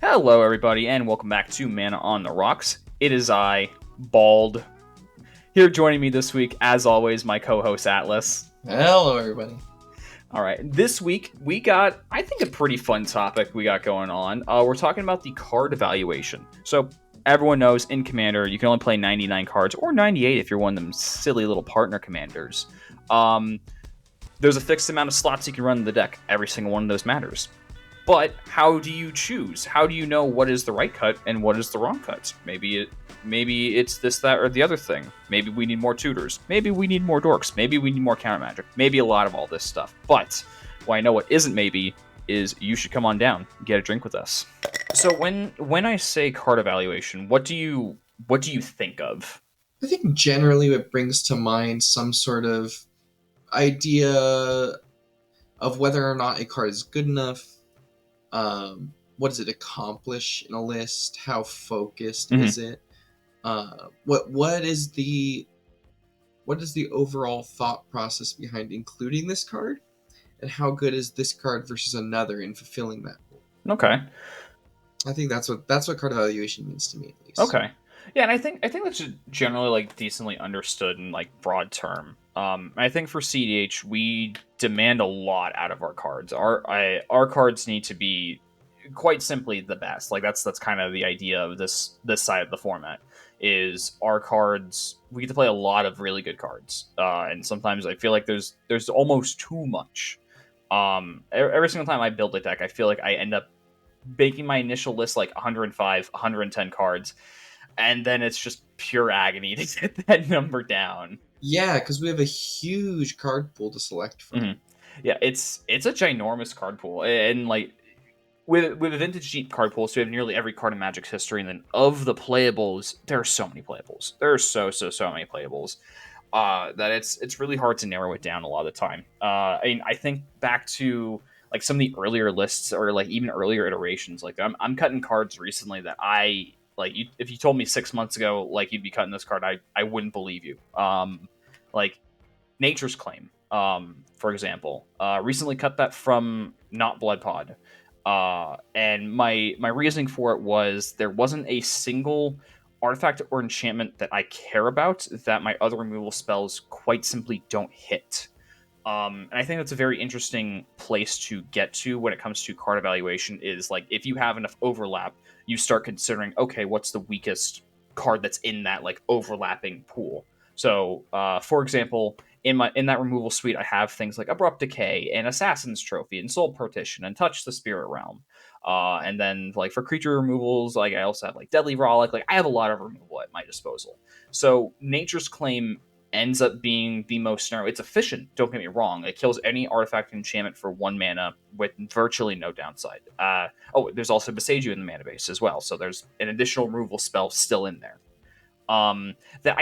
Hello, everybody, and welcome back to Mana on the Rocks. It is I, Bald. Here joining me this week, as always, my co-host Atlas. Hello, everybody. All right, this week we got, I think, a pretty fun topic we got going on. We're talking about the card evaluation. So everyone knows in Commander you can only play 99 cards, or 98 if you're one of them silly little partner commanders. There's a fixed amount of slots you can run in the deck. Every single one of those matters. But how do you choose? How do you know what is the right cut and what is the wrong cut? Maybe it's this, that, or the other thing. Maybe we need more tutors. Maybe we need more dorks. Maybe we need more counter magic. Maybe a lot of all this stuff. But what I know what isn't maybe is you should come on down, get a drink with us. So when I say card evaluation, what do you think of? I think generally it brings to mind some sort of idea of whether or not a card is good enough. What does it accomplish in a list? How focused is it? What is the overall thought process behind including this card, and how good is this card versus another in fulfilling that role? Okay. I think that's what card evaluation means to me, at least. Okay. Yeah, and I think that's generally like decently understood in like broad term. I think for CDH we demand a lot out of our cards. Our cards need to be quite simply the best. Like that's kind of the idea of this side of the format. Is our cards, we get to play a lot of really good cards, and sometimes I feel like there's almost too much. Every single time I build a deck, I feel like I end up making my initial list like 105, 110 cards, and then it's just pure agony to get that number down. Yeah, because we have a huge card pool to select from. Mm-hmm. Yeah, it's a ginormous card pool, and like with a vintage deep card pool, so we have nearly every card in Magic's history, and then of the playables, there are so many playables. There are so many playables that it's really hard to narrow it down a lot of the time. I mean, I think back to like some of the earlier lists or like even earlier iterations. Like I'm cutting cards recently that I like. If you told me 6 months ago like you'd be cutting this card, I wouldn't believe you. Like Nature's Claim, for example, recently cut that from Not Blood Pod. And my reasoning for it was there wasn't a single artifact or enchantment that I care about that my other removal spells quite simply don't hit. And I think that's a very interesting place to get to when it comes to card evaluation is like if you have enough overlap, you start considering, okay, what's the weakest card that's in that like overlapping pool. So, for example, in that removal suite, I have things like Abrupt Decay and Assassin's Trophy and Soul Partition and Touch the Spirit Realm. And then like for creature removals, like I also have like Deadly Rollick. Like I have a lot of removal at my disposal. So Nature's Claim ends up being the most narrow. It's efficient, don't get me wrong. It kills any artifact enchantment for 1 mana with virtually no downside. There's also Besage You in the mana base as well, so there's an additional removal spell still in there. That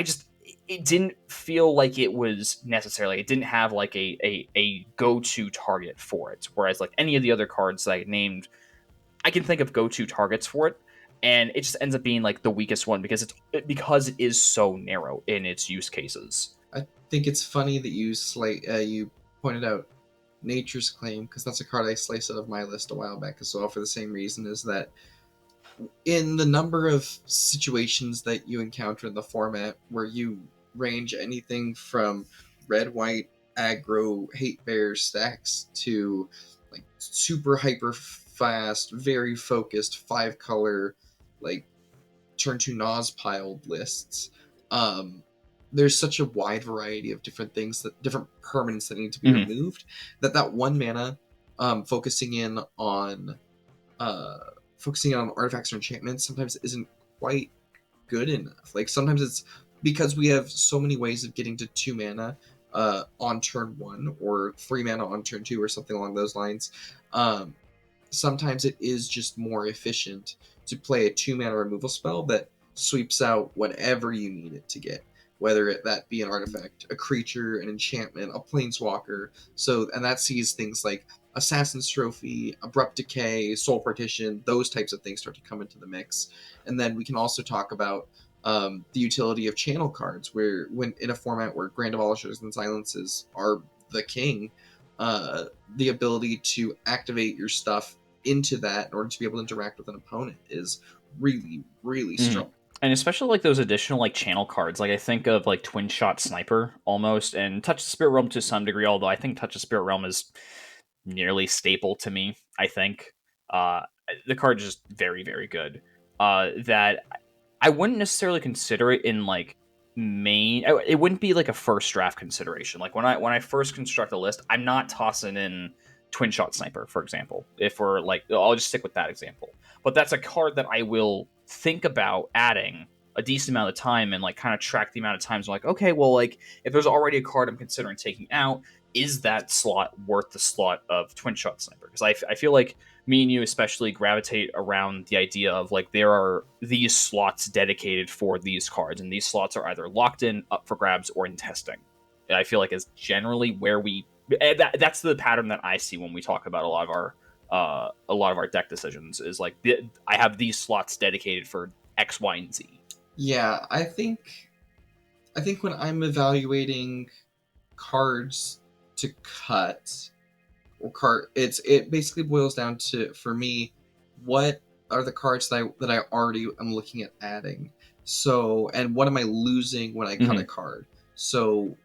it didn't feel like it was necessarily. It didn't have like a go-to target for it. Whereas like any of the other cards that I named, I can think of go-to targets for it, and it just ends up being like the weakest one because it is so narrow in its use cases. I think it's funny that you pointed out Nature's Claim, because that's a card I sliced out of my list a while back as well, for the same reason, is that in the number of situations that you encounter in the format where you range anything from red-white aggro hate bear stacks to like super hyper fast, very focused 5-color like turn to Nas piled lists. There's such a wide variety of different things, that different permanents that need to be removed, that 1 mana focusing on artifacts or enchantments sometimes isn't quite good enough. Like sometimes it's because we have so many ways of getting to 2 mana on turn 1 or 3 mana on turn 2 or something along those lines. Sometimes it is just more efficient to play a 2 mana removal spell that sweeps out whatever you need it to get, whether that be an artifact, a creature, an enchantment, a planeswalker. And that sees things like Assassin's Trophy, Abrupt Decay, Soul Partition, those types of things start to come into the mix. And then we can also talk about the utility of channel cards, where when in a format where Grand Abolishers and Silences are the king, the ability to activate your stuff into that in order to be able to interact with an opponent is really, really Mhm. strong. And especially like those additional like channel cards, like I think of like Twin Shot Sniper almost, and Touch the Spirit Realm to some degree. Although I think Touch the Spirit Realm is nearly staple to me. I think uh, the card is just very very good. That I wouldn't necessarily consider it in like main. It wouldn't be like a first draft consideration. Like when I first construct a list, I'm not tossing in Twin Shot Sniper, for example. If we're like, I'll just stick with that example. But that's a card that I will think about adding a decent amount of time and like kind of track the amount of times. I'm like, okay, well, like if there's already a card I'm considering taking out, is that slot worth the slot of Twin Shot Sniper? Because I feel like me and you especially gravitate around the idea of like there are these slots dedicated for these cards, and these slots are either locked in, up for grabs, or in testing. And I feel like is generally where that's the pattern that I see when we talk about a lot of our deck decisions is like I have these slots dedicated for X, Y, and Z. Yeah, I think when I'm evaluating cards to cut or card, it basically boils down to, for me, what are the cards that I already am looking at adding. So, and what am I losing when I cut a Mm-hmm. card? So,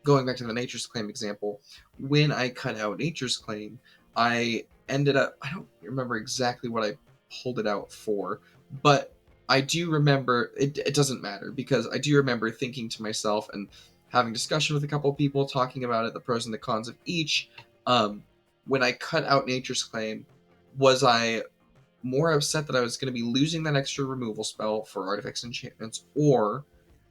going back to the Nature's Claim example, when I cut out Nature's Claim, I ended up, I don't remember exactly what I pulled it out for, but I do remember, it doesn't matter, because I do remember thinking to myself and having discussion with a couple of people, talking about it, the pros and the cons of each. Um, when I cut out Nature's Claim, was I more upset that I was going to be losing that extra removal spell for artifacts and enchantments, or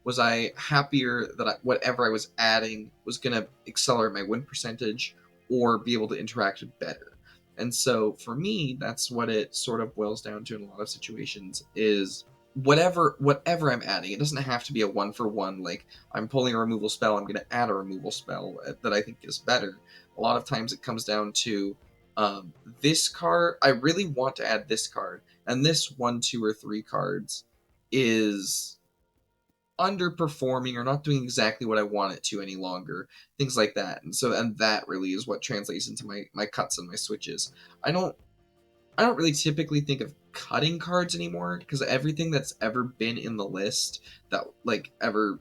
was I happier that whatever I was adding was going to accelerate my win percentage or be able to interact better? And so for me, that's what it sort of boils down to in a lot of situations is whatever I'm adding. It doesn't have to be a one for one, like I'm pulling a removal spell, I'm going to add a removal spell that I think is better. A lot of times it comes down to um, this card, I really want to add this card, and this one, two, or three cards is underperforming or not doing exactly what I want it to any longer. Things like that. And that really is what translates into my cuts and my switches. I don't I don't really typically think of cutting cards anymore, because everything that's ever been in the list that like ever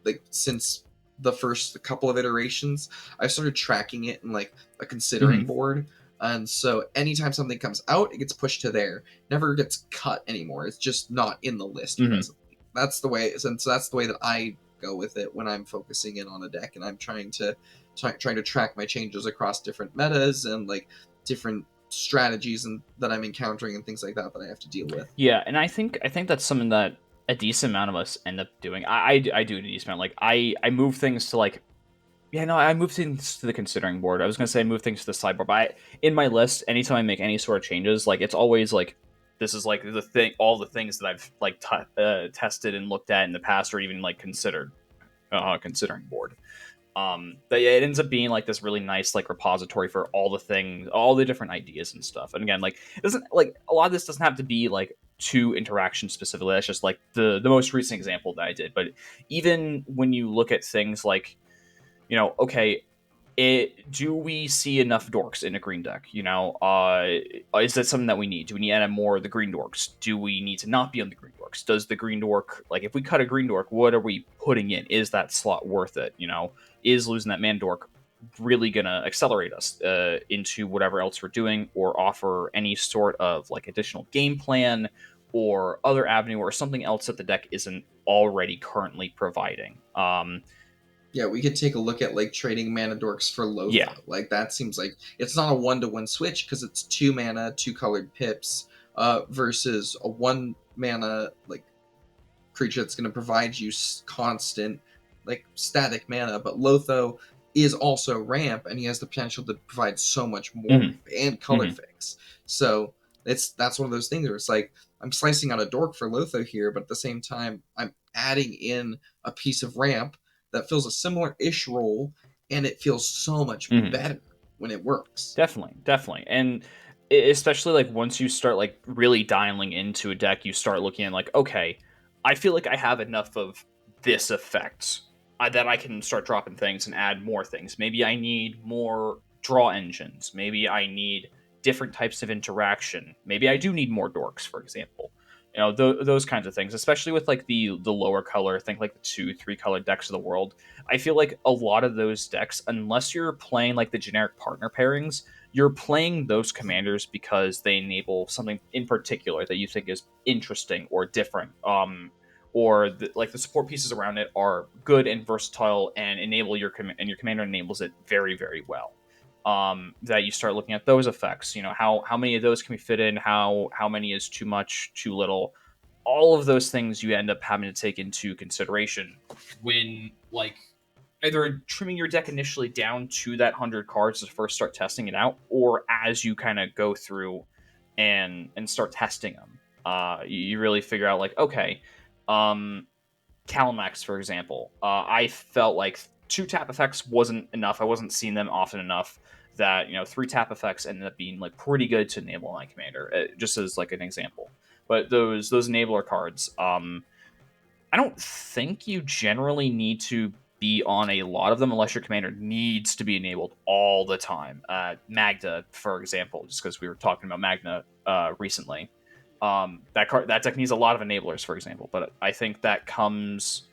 like since the first couple of iterations, I started tracking it in like a considering Mm-hmm. board. And so anytime something comes out, it gets pushed to there. Never gets cut anymore. It's just not in the list Mm-hmm. presently. That's the way. And so that's the way that I go with it when I'm focusing in on a deck and I'm trying to track my changes across different metas and like different strategies and that I'm encountering and things like that that I have to deal with. Yeah, and I think that's something that a decent amount of us end up doing. I do a decent amount. Like I move things to like yeah, no, I moved things to the considering board. I was gonna say I move things to the sideboard, but in my list, anytime I make any sort of changes, like it's always like this is like the thing, all the things that I've like tested and looked at in the past, or even like considered considering board. But yeah, it ends up being like this really nice like repository for all the things, all the different ideas and stuff. And again, like it doesn't like a lot of this doesn't have to be like to interaction specifically. That's just like the most recent example that I did. But even when you look at things like okay, do we see enough dorks in a green deck? Is that something that we need? Do we need to add more of the green dorks? Do we need to not be on the green dorks? Does the green dork, like if we cut a green dork, what are we putting in? Is that slot worth it? Is losing that man dork really gonna accelerate us into whatever else we're doing, or offer any sort of like additional game plan or other avenue or something else that the deck isn't already currently providing? Yeah, we could take a look at like trading mana dorks for Yeah. Lotho. Like that seems like it's not a 1-to-1 switch because it's 2 mana, 2 colored pips, versus a 1 mana like creature that's going to provide you constant like static mana. But Lotho is also ramp, and he has the potential to provide so much more Hmm. ramp and color Hmm. fix. So that's one of those things where it's like I'm slicing out a dork for Lotho here, but at the same time I'm adding in a piece of ramp that fills a similar ish role, and it feels so much Hmm. better when it works. Definitely, definitely, and especially like once you start like really dialing into a deck, you start looking at like, okay, I feel like I have enough of this effect that I can start dropping things and add more things. Maybe I need more draw engines. Maybe I need different types of interaction. Maybe I do need more dorks, for example. Those kinds of things, especially with like the lower color, think like the 2-3 color decks of the world. I feel like a lot of those decks, unless you're playing like the generic partner pairings, you're playing those commanders because they enable something in particular that you think is interesting or different. Or like the support pieces around it are good and versatile and enable and your commander enables it very, very well. That you start looking at those effects. How many of those can we fit in? How many is too much, too little? All of those things you end up having to take into consideration when like either trimming your deck initially down to that 100 cards to first start testing it out, or as you kind of go through and start testing them. You really figure out like, okay, Calamax, for example, I felt like 2-tap effects wasn't enough. I wasn't seeing them often enough that 3-tap effects ended up being like pretty good to enable my commander, just as like an example. But those enabler cards, I don't think you generally need to be on a lot of them unless your commander needs to be enabled all the time. Magda, for example, just because we were talking about Magna recently. That deck needs a lot of enablers, for example, but I think that comes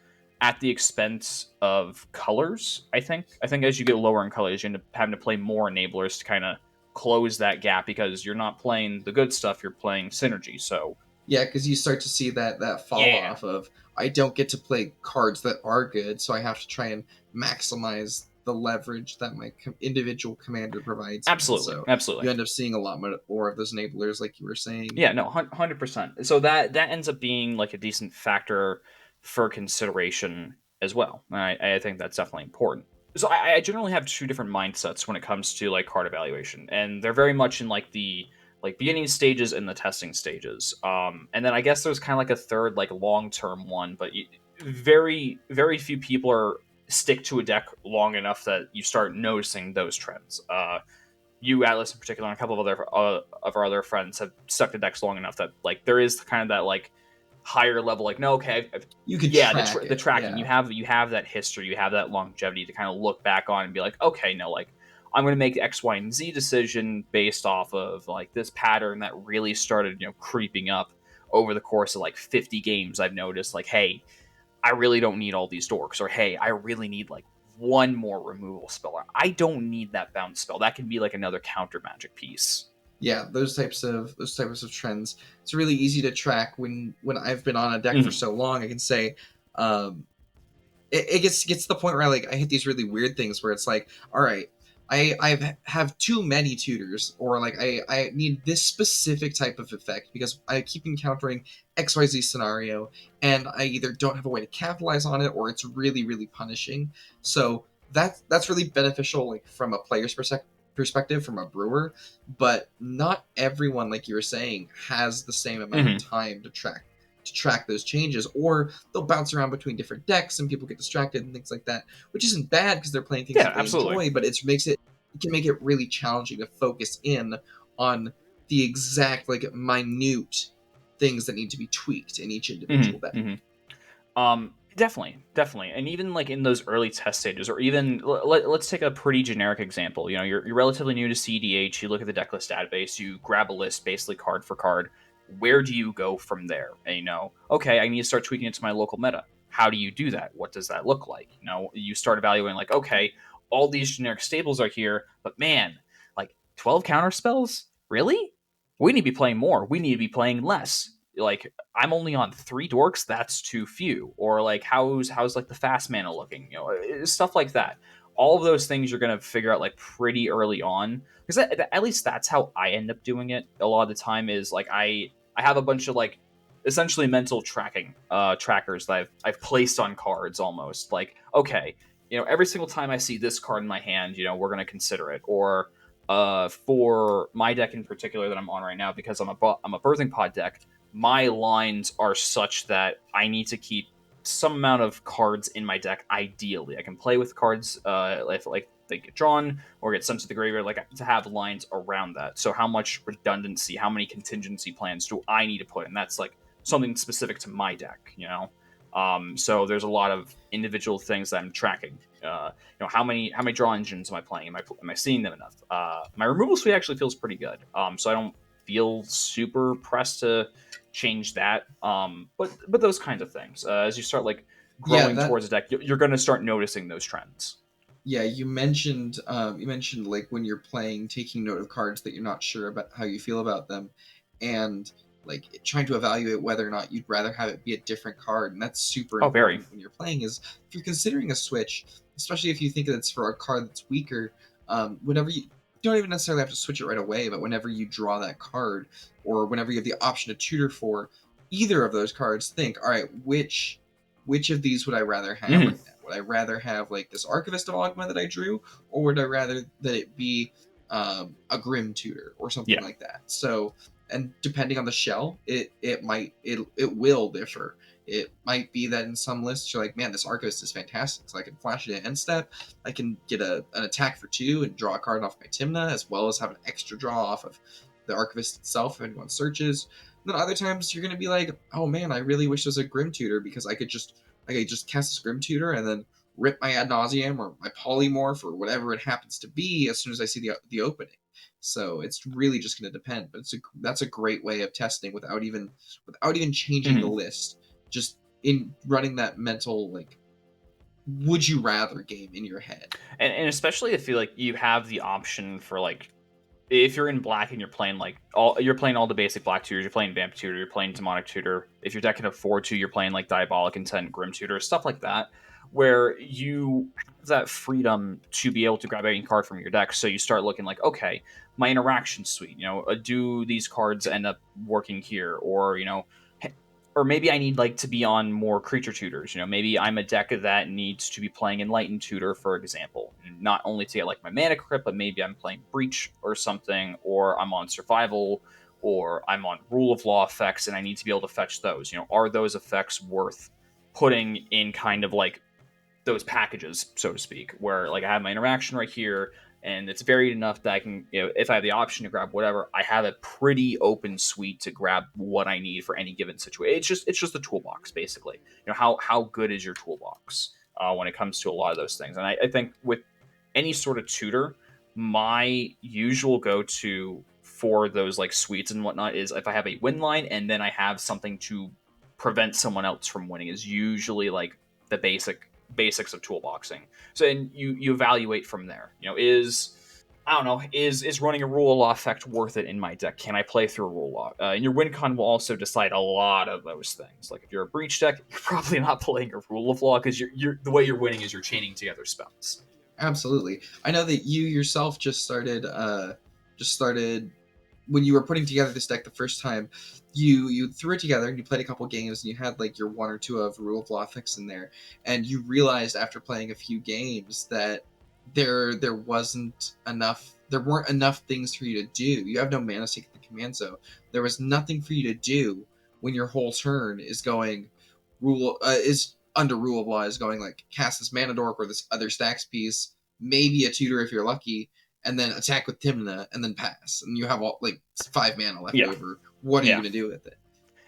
at the expense of colors. I think as you get lower in colors, you end up having to play more enablers to kind of close that gap because you're not playing the good stuff, you're playing synergy. So Yeah, because you start to see that fall yeah, off of I don't get to play cards that are good, so I have to try and maximize the leverage that my individual commander provides me. absolutely, So you absolutely. end up seeing a lot more of those enablers, like you were saying. Yeah, no, 100%. So that ends up being like a decent factor for consideration as well. I think that's definitely important. So I generally have two different mindsets when it comes to like card evaluation, and they're very much in like the like beginning stages and the testing stages. And then I guess there's kind of like a third like long term one, but very very few people are stick to a deck long enough that you start noticing those trends. You, Atlas in particular, and a couple of our other friends have stuck to decks long enough that like there is kind of that like higher level, like, no, okay, You could yeah, track the it, tracking, yeah. you have that history, you have that longevity to kind of look back on and be like, okay, no, like I'm going to make X, Y, and Z decision based off of like this pattern that really started creeping up over the course of like 50 games. I've noticed like, hey, I really don't need all these dorks, or hey, I really need like one more removal spell. I don't need that bounce spell. That can be like another counter magic piece. Yeah, those types of trends. It's really easy to track when I've been on a deck for Mm-hmm. so long. I can say, it gets to the point where I hit these really weird things where it's like, all right, I have too many tutors, or like I need this specific type of effect because I keep encountering XYZ scenario, and I either don't have a way to capitalize on it, or it's really really punishing. So that's really beneficial, like from a player's perspective, from a brewer, but not everyone, like you were saying, has the same amount of Mm-hmm. time to track those changes, or they'll bounce around between different decks and people get distracted and things like that, which isn't bad because they're playing things Yeah, that they absolutely. enjoy, but it can make it really challenging to focus in on the exact like minute things that need to be tweaked in each individual Mm-hmm. deck. Mm-hmm. Definitely, and even like in those early test stages, or even let's take a pretty generic example. You're relatively new to CDH. You look at the decklist database. You grab a list, basically card for card. Where do you go from there? And okay, I need to start tweaking it to my local meta. How do you do that? What does that look like? You start evaluating like, okay, all these generic stables are here, but man, like 12 counter spells, really? We need to be playing more. We need to be playing less. Like I'm only on 3 dorks. That's too few. Or like how's like the fast mana looking? Stuff like that. All of those things you're gonna figure out like pretty early on, because at least that's how I end up doing it. A lot of the time is like I have a bunch of like essentially mental tracking trackers that I've placed on cards almost. Like okay, every single time I see this card in my hand, we're gonna consider it. Or for my deck in particular that I'm on right now, because I'm a birthing pod deck, my lines are such that I need to keep some amount of cards in my deck. Ideally, I can play with cards if like they get drawn or get sent to the graveyard, like to have lines around that. So how much redundancy, how many contingency plans do I need to put in? That's like something specific to my deck. So there's a lot of individual things that I'm tracking. How many draw engines am I playing? Am I seeing them enough? My removal suite actually feels pretty good. So I don't feel super pressed to change that. But those kinds of things. As you start like Yeah, growing that towards a deck, you're going to start noticing those trends. yeah, you mentioned like when you're playing, taking note of cards that you're not sure about how you feel about them, and like trying to evaluate whether or not you'd rather have it be a different card, and that's super Oh, very. important when you're playing. Is if you're considering a switch, especially if you think that it's for a card that's weaker, whenever you don't even necessarily have to switch it right away, but whenever you draw that card, or whenever you have the option to tutor for either of those cards, think, all right, which of these would I rather have Mhm. right now? Would I rather have like this Archivist of Ogma that I drew, or would I rather that it be a Grim Tutor or something Yeah. like that? So, and depending on the shell, it will differ. It might be that in some lists you're like, man, this Archivist is fantastic, so I can flash it at end step. I can get an attack for 2 and draw a card off my Timna, as well as have an extra draw off of the Archivist itself if anyone searches. And then other times you're gonna be like, oh man, I really wish there was a Grim Tutor because I could just cast a Grim Tutor and then rip my Ad Nauseam or my Polymorph or whatever it happens to be as soon as I see the opening. So it's really just going to depend. But that's a great way of testing without even changing the Mhm. list. Just in running that mental like, would you rather game in your head. And especially if you like you have the option for like if you're in black and you're playing all the basic black tutors, you're playing Vamp Tutor, you're playing Demonic Tutor. If your deck can afford to, you're playing like Diabolic Intent, Grim Tutor, stuff like that, where you have that freedom to be able to grab any card from your deck. So you start looking like, okay, my interaction suite, do these cards end up working here, or maybe I need like to be on more creature tutors. Maybe I'm a deck that needs to be playing Enlightened Tutor, for example, not only to get like my mana crypt, but maybe I'm playing Breach or something, or I'm on Survival, or I'm on Rule of Law effects, and I need to be able to fetch those. Are those effects worth putting in kind of like those packages, so to speak, where like I have my interaction right here, and it's varied enough that I can, if I have the option to grab whatever, I have a pretty open suite to grab what I need for any given situation. It's just a toolbox, basically. How good is your toolbox when it comes to a lot of those things? And I think with any sort of tutor, my usual go-to for those like suites and whatnot is if I have a win line and then I have something to prevent someone else from winning is usually like the basics of toolboxing. So and you evaluate from there. I don't know, is running a rule of law effect worth it in my deck? Can I play through a rule law? And your win con will also decide a lot of those things. Like if you're a breach deck, you're probably not playing a rule of law because you're the way you're winning is you're chaining together spells. Absolutely. I know that you yourself just started when you were putting together this deck the first time. You threw it together and you played a couple games and you had like your one or two of Rule of Law fix in there, and you realized after playing a few games that there wasn't enough. There weren't enough things for you to do. You have no mana to take the command zone. There was nothing for you to do when your whole turn is going is under Rule of Law is going like cast this mana dork or this other stacks piece, maybe a tutor if you're lucky, and then attack with Timna and then pass. And you have all like 5 mana left Yeah, over. What are you yeah. gonna do with it?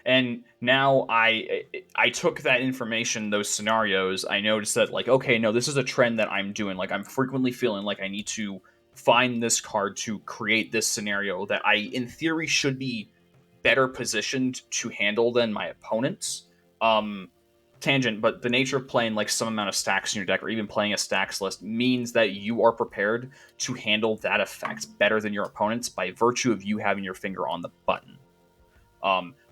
And now I took that information, those scenarios. I noticed that like, okay, no, this is a trend that I'm doing. Like I'm frequently feeling like I need to find this card to create this scenario that I, in theory, should be better positioned to handle than my opponents. Um, Tangent, but the nature of playing like some amount of stacks in your deck, or even playing a stacks list, means that you are prepared to handle that effect better than your opponents by virtue of you having your finger on the button.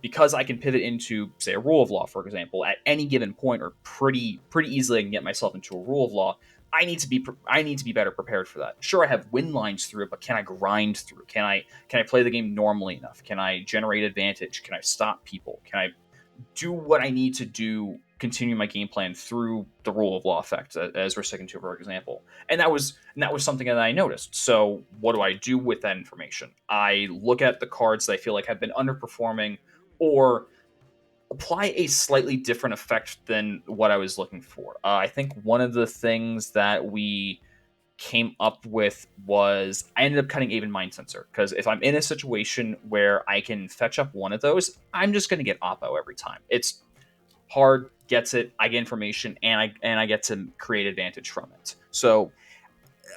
Because I can pivot into, say, a rule of law, for example, at any given point, or pretty easily, I can get myself into a rule of law. I need to be better prepared for that. Sure, I have win lines through it, but can I grind through? Can I play the game normally enough? Can I generate advantage? Can I stop people? Can I do what I need to do, continue my game plan through the rule of law effect, as we're sticking to, for example. And that was something that I noticed. So what do I do with that information? I look at the cards that I feel like have been underperforming, or apply a slightly different effect than what I was looking for. I think one of the things that we came up with was I ended up cutting Aven Mind Sensor, because if I'm in a situation where I can fetch up one of those, I'm just going to get Oppo every time. It's Hard gets it, I get information, and I get to create advantage from it. So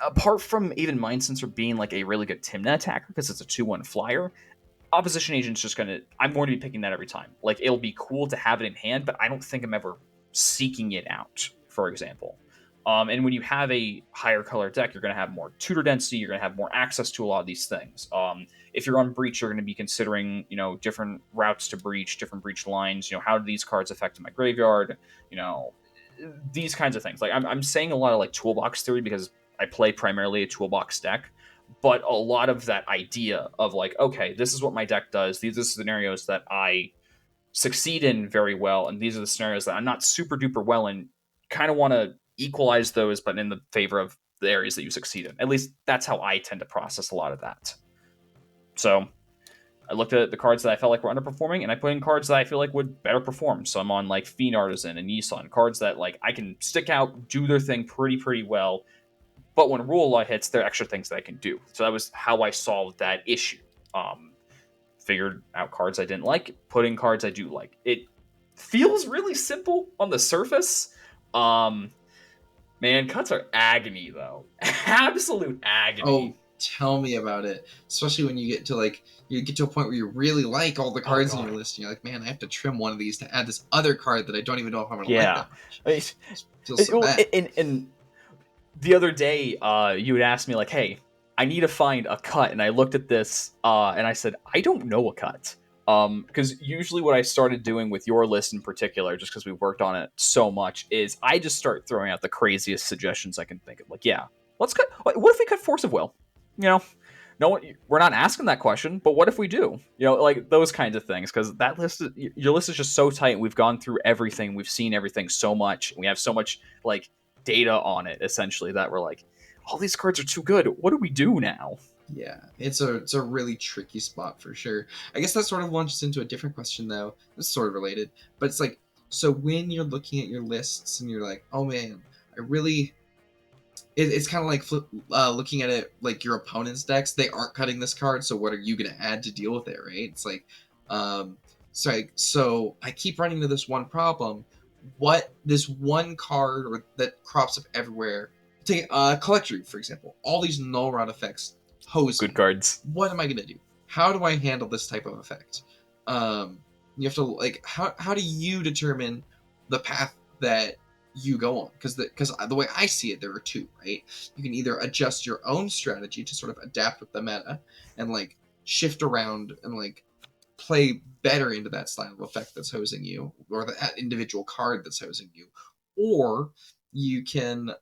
apart from even Mind Sensor being like a really good Timna attacker because it's a 2/1 flyer, Opposition Agent's just gonna. I'm going to be picking that every time. Like it'll be cool to have it in hand, but I don't think I'm ever seeking it out. For example, and when you have a higher color deck, you're going to have more tutor density. You're going to have more access to a lot of these things. If you're on breach, you're going to be considering different routes to breach, different breach lines. How do these cards affect my graveyard? You know these kinds of things. Like I'm saying a lot of like toolbox theory because I play primarily a toolbox deck, but a lot of that idea of like, okay, this is what my deck does. These are the scenarios that I succeed in very well, and these are the scenarios that I'm not super duper well in. Kind of want to equalize those, but in the favor of the areas that you succeed in. At least that's how I tend to process a lot of that. So I looked at the cards that I felt like were underperforming, and I put in cards that I feel like would better perform. So I'm on like Fiend Artisan and Nissan, cards that like I can stick out, do their thing pretty well. But when rule law hits, there are extra things that I can do. So that was how I solved that issue. Figured out cards I didn't like, put in cards I do like. It feels really simple on the surface. Man, cuts are agony though. Absolute Oh, agony. tell me about it. Especially when you get to a point where you really like all the Oh cards in your god. list, and you're like, man, I have to trim one of these to add this other card that I don't even know if I'm gonna like Yeah. that much. I mean, It feels so bad. and the other day, you would ask me like, "Hey, I need to find a cut," and I looked at this, and I said, "I don't know a cut." Because usually what I started doing with your list in particular, just because we worked on it so much, is I just start throwing out the craziest suggestions I can think of. Like, yeah, let's cut. What if we cut Force of Will? You know, no one. We're not asking that question, but what if we do? Like those kinds of things. Because that list, your list is just so tight. We've gone through everything. We've seen everything so much. We have so much like data on it, essentially, that we're like, all these cards are too good. What do we do now? Yeah, it's a really tricky spot for sure. I guess that sort of launches into a different question though. It's sort of related, but it's like, so when you're looking at your lists and you're like, oh man, I really, it's kind of like looking at it like your opponent's decks. They aren't cutting this card, so what are you gonna add to deal with it, right? It's like, so I keep running into this one problem. What this one card or that crops up everywhere? Take Collector, for example. All these null rod effects hose Good me. cards. What am I gonna do? How do I handle this type of effect? You have to like how do you determine the path that you go on? Because the way I see it, there are two, right? You can either adjust your own strategy to sort of adapt with the meta and like shift around and like play better into that style of effect that's hosing you, or that individual card that's hosing you, or you can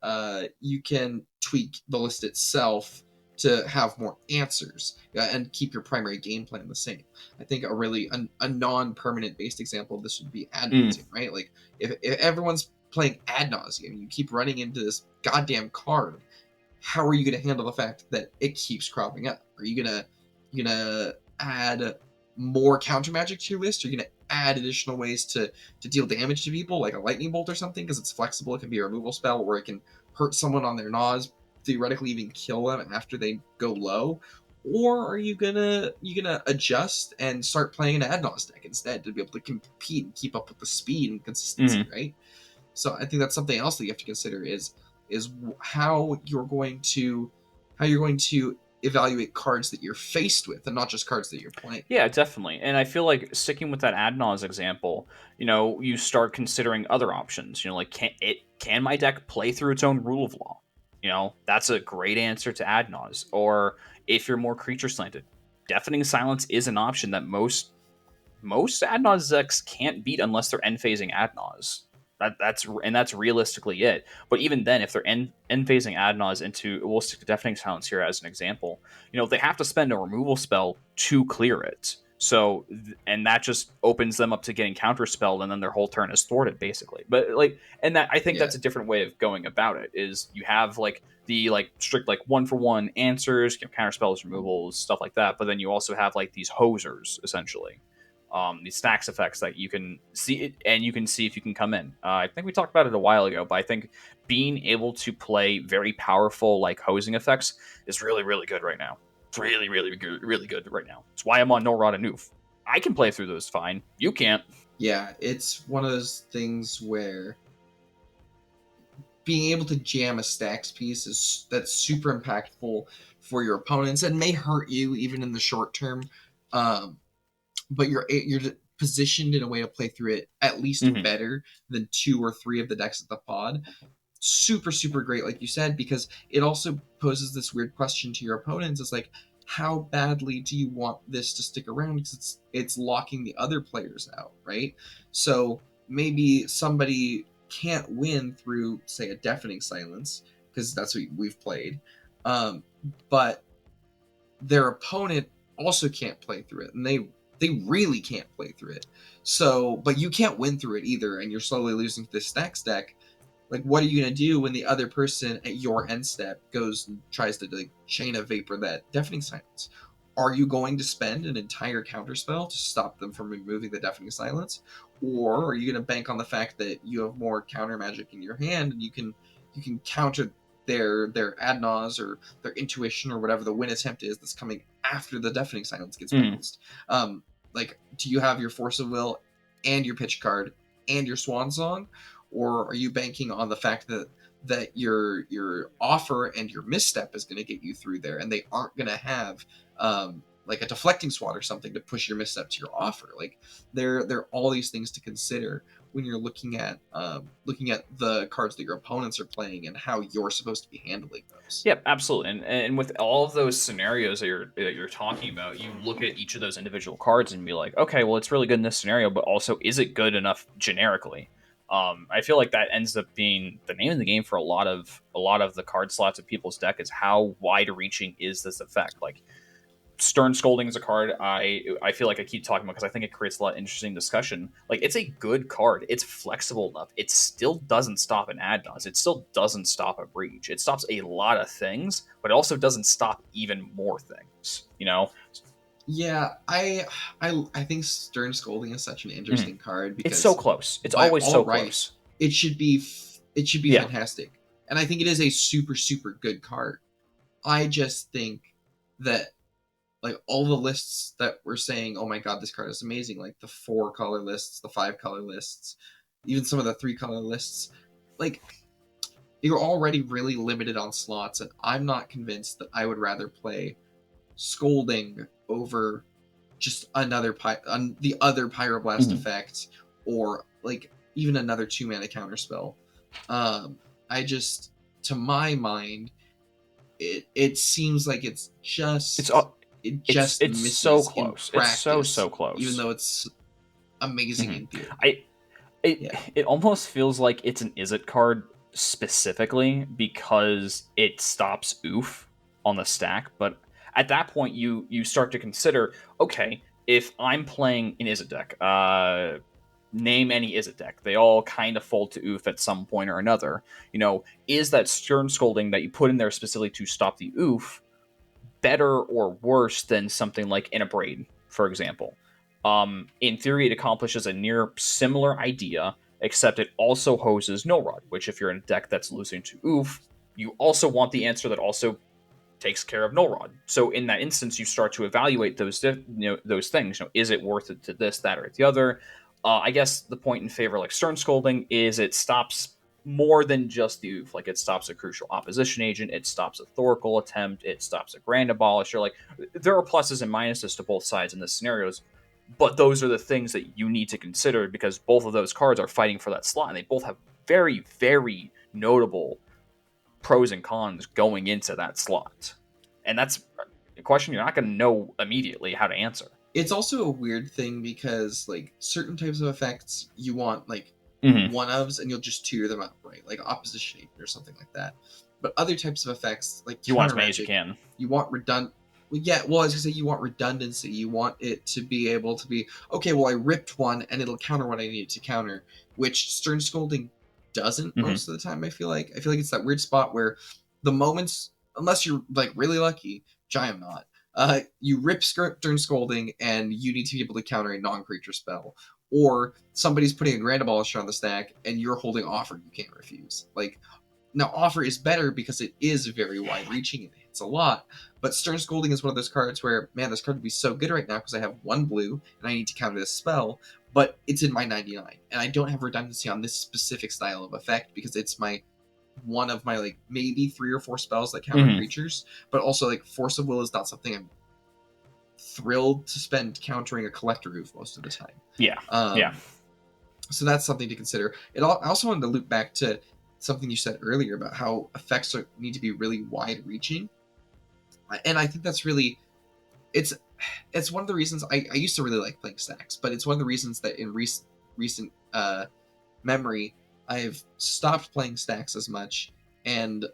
tweak the list itself to have more answers, and keep your primary game plan the same. I think a non-permanent based example of this would be ad Mm. nauseum, right? Like if everyone's playing ad nauseum, you keep running into this goddamn card. How are you going to handle the fact that it keeps cropping up? Are you gonna add more counter magic to your list? Are you gonna add additional ways to deal damage to people, like a lightning bolt or something, because it's flexible? It can be a removal spell, or it can hurt someone on their Nas, theoretically even kill them after they go low. Or are you gonna adjust and start playing an ad nos deck instead to be able to compete and keep up with the speed and consistency, Mm-hmm. right? So I think that's something else that you have to consider is how you're going to evaluate cards that you're faced with and not just cards that you're playing. Yeah, definitely. And I feel like sticking with that Adnaz example, you start considering other options. Like can my deck play through its own rule of law? That's a great answer to Adnaz. Or if you're more creature slanted, deafening silence is an option that most Adnaz decks can't beat unless they're end phasing Adnaz. That's realistically it. But even then, if they're end phasing Adnaz into, we'll stick to Deafening Silence here as an example. They have to spend a removal spell to clear it. So, and that just opens them up to getting counterspelled, and then their whole turn is thwarted, basically. But like, and that I think Yeah, that's a different way of going about it. Is you have like the like strict like 1-for-1 answers, counterspells, removals, stuff like that. But then you also have like these hosers essentially, these stacks effects that you can see it, and you can see if you can come in. I think we talked about it a while ago, but I think being able to play very powerful like hosing effects is really really good right now. It's really really good right now. It's why I'm on No Rod and Noof. I can play through those fine. You can't. Yeah, it's one of those things where being able to jam a stacks piece is that's super impactful for your opponents and may hurt you even in the short term. Um, but you're positioned in a way to play through it at least Mm-hmm. better than two or three of the decks at the pod. Super super great, like you said, because it also poses this weird question to your opponents. It's like, how badly do you want this to stick around? Because it's locking the other players out, right? So maybe somebody can't win through, say, a deafening silence, because that's what we've played, um, but their opponent also can't play through it, and they really can't play through it. So, but you can't win through it either, and you're slowly losing to this stacks deck. Like, what are you gonna do when the other person at your end step goes and tries to like chain of vapor that deafening silence? Are you going to spend an entire counterspell to stop them from removing the deafening silence, or are you gonna bank on the fact that you have more counter magic in your hand and you can counter their ad nause or their intuition or whatever the win attempt is that's coming after the deafening silence gets Mm-hmm. bounced? Like, do you have your force of will and your pitch card and your swan song, or are you banking on the fact that your offer and your misstep is going to get you through there, and they aren't going to have like a deflecting swat or something to push your misstep to your offer? Like, there are all these things to consider when you're looking at the cards that your opponents are playing and how you're supposed to be handling those. Yep, absolutely. And with all of those scenarios that you're talking about, you look at each of those individual cards and be like, okay, well, it's really good in this scenario, but also, is it good enough generically? I feel like that ends up being the name of the game for a lot of the card slots of people's deck is how wide reaching is this effect? Like, Stern Scolding is a card I feel like I keep talking about because I think it creates a lot of interesting discussion. Like, it's a good card. It's flexible enough. It still doesn't stop an ad nause. It still doesn't stop a breach. It stops a lot of things, but it also doesn't stop even more things. Yeah, I think Stern Scolding is such an Mhm. interesting card It's so because close. It's by always all so rights, close. it should be Yeah. fantastic, and I think it is a super super good card. I just think that, like, all the lists that were saying, "Oh my god, this card is amazing," like the 4 color lists, the 5 color lists, even some of the 3 color lists, like, you're already really limited on slots, and I'm not convinced that I would rather play Scolding over just the other Pyroblast Mhm. effect, or like even another 2 mana counterspell. Um, I just, to my mind, it seems like It's all it it's just it's so misses in close. It's so practice, even close. though it's amazing Mhm. in theory. I it Yeah. it almost feels like it's an is it card specifically because it stops oof on the stack, but at that point you start to consider, okay, if I'm playing an is it deck, name any is it deck, they all kind of fold to oof at some point or another. Is that Stern Scolding that you put in there specifically to stop the oof better or worse than something like in a braid, for example? In theory, it accomplishes a near similar idea, except it also hoses No Rod, which, if you're in a deck that's losing to Oof, you also want the answer that also takes care of Null Rod. So in that instance, you start to evaluate those things. Is it worth it to this, that, or the other? I guess the point in favor, like Stern Scolding, is it stops more than just the oof. Like, it stops a crucial opposition agent, it stops a Thoracle attempt, it stops a Grand Abolisher. Like, there are pluses and minuses to both sides in the scenarios, but those are the things that you need to consider because both of those cards are fighting for that slot, and they both have very, very notable pros and cons going into that slot. And that's a question you're not going to know immediately how to answer. It's also a weird thing because, like, certain types of effects you want like Mm-hmm. one ofs and you'll just tier them out, right? Like opposition agent or something like that. But other types of effects, like You want counter as many as you magic, can. you want redundant. Well, yeah, well, I was gonna say you want redundancy. You want it to be able to be, okay. Well, I ripped one and it'll counter what I needed to counter, which Stern Scolding doesn't Mm-hmm. most of the time. I feel like it's that weird spot where the moments, unless you're like really lucky, which I am not, you rip Stern Scolding and you need to be able to counter a non-creature spell, or somebody's putting a Grand Abolisher on the stack and you're holding Offer you can't refuse. Like, now Offer is better because it is very wide reaching and it it's a lot. But Stern Scolding is one of those cards where, man, this card would be so good right now because I have 1 blue and I need to counter this spell, but it's in my 99, and I don't have redundancy on this specific style of effect because it's my one of my like maybe 3 or 4 spells that counter creatures, but also like Force of Will is not something I'm thrilled to spend countering a Collector Roof most of the time. Yeah. Yeah. So that's something to consider. I also wanted to loop back to something you said earlier about how effects need to be really wide-reaching, and I think that's really it's one of the reasons I used to really like playing stacks, but it's one of the reasons that in recent memory I've stopped playing stacks as much and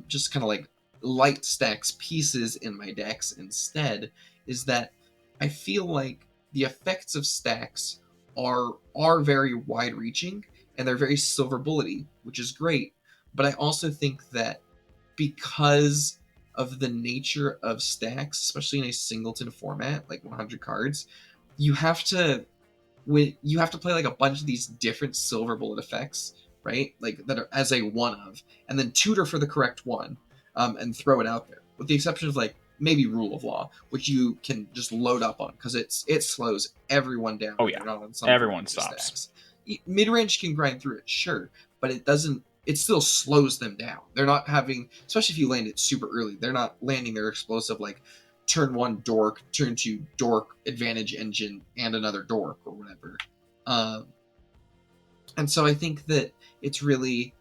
just kind of like light stacks pieces in my decks instead. Is that I feel like the effects of stacks are very wide reaching and they're very silver bullety, which is great, but I also think that because of the nature of stacks, especially in a singleton format like 100 cards, you have to play like a bunch of these different silver bullet effects, right? Like that are as a one of, and then tutor for the correct one, and throw it out there. With the exception of like maybe Rule of Law, which you can just load up on because it slows everyone down. Oh yeah, they're not on some everyone stops. Stacks. Mid range can grind through it, sure, but it doesn't. It still slows them down. They're not having, especially if you land it super early, they're not landing their explosive like turn 1 dork, turn 2 dork, advantage engine, and another dork or whatever. And so I think that it's really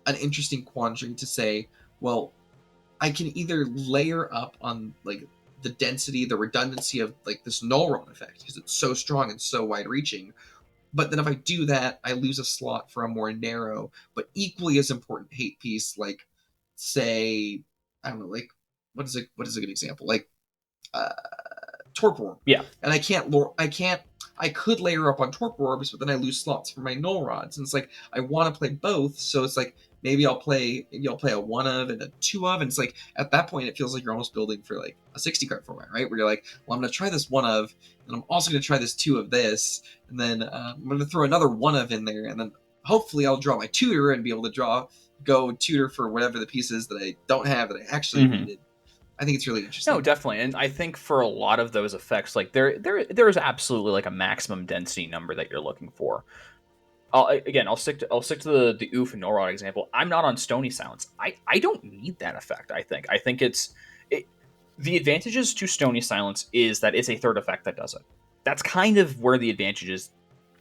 an interesting quandary to say, well, I can either layer up on like the density, the redundancy of like this null run effect because it's so strong and so wide reaching. But then if I do that, I lose a slot for a more narrow but equally as important hate piece, like say, I don't know, like what is a good example? Like Torpor Orb. Yeah. And I could layer up on Torpor Orbs, but then I lose slots for my Null Rods. And it's like, I want to play both, so it's like, maybe I'll play a 1 of and a 2 of, and it's like, at that point, it feels like you're almost building for like a 60 card format, right? Where you're like, well, I'm going to try this 1 of, and I'm also going to try this 2 of this, and then I'm going to throw another 1 of in there, and then hopefully I'll draw my tutor and be able to go tutor for whatever the pieces that I don't have that I actually needed. I think it's really interesting. No, definitely, and I think for a lot of those effects, like there is absolutely like a maximum density number that you're looking for. I'll stick to the Oof and Norrod example. I'm not on Stony Silence. I don't need that effect. I think the advantages to Stony Silence is that it's a third effect that does it. That's kind of where the advantages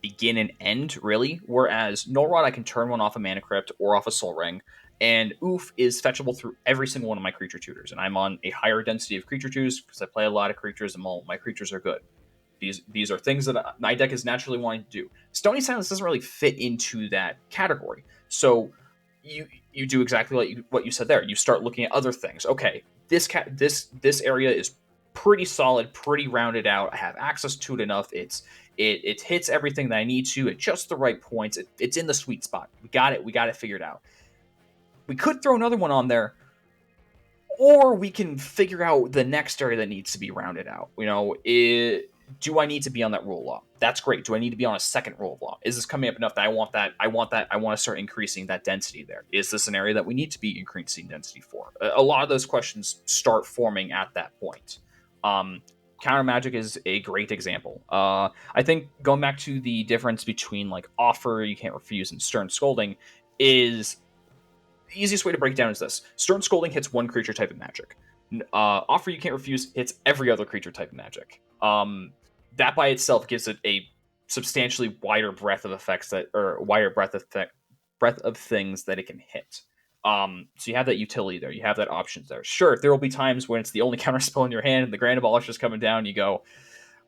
begin and end, really. Whereas Norrod, I can turn one off a Mana Crypt or off a Soul Ring. And Oof is fetchable through every single one of my creature tutors, and I'm on a higher density of creature tutors because I play a lot of creatures, and all my creatures are good. These are things that my deck is naturally wanting to do. Stony Silence doesn't really fit into that category, so you do exactly what you said there. You start looking at other things. Okay, this area is pretty solid, pretty rounded out. I have access to it enough. It hits everything that I need to at just the right points. It's in the sweet spot. We got it figured out. We could throw another one on there, or we can figure out the next area that needs to be rounded out. Do I need to be on that Rule of Law? That's great. Do I need to be on a second Rule of Law? Is this coming up enough that I want that? I want to start increasing that density there. Is this an area that we need to be increasing density for? A lot of those questions start forming at that point. Counter Magic is a great example. I think going back to the difference between like Offer You Can't Refuse and Stern Scolding is... The easiest way to break it down is this. Stern Scolding hits one creature type of magic. Offer You Can't Refuse hits every other creature type of magic. That by itself gives it a substantially wider breadth of effects breadth of things that it can hit. So you have that utility there. You have that options there. Sure, there will be times when it's the only counter spell in your hand and the Grand Abolisher is coming down, and you go,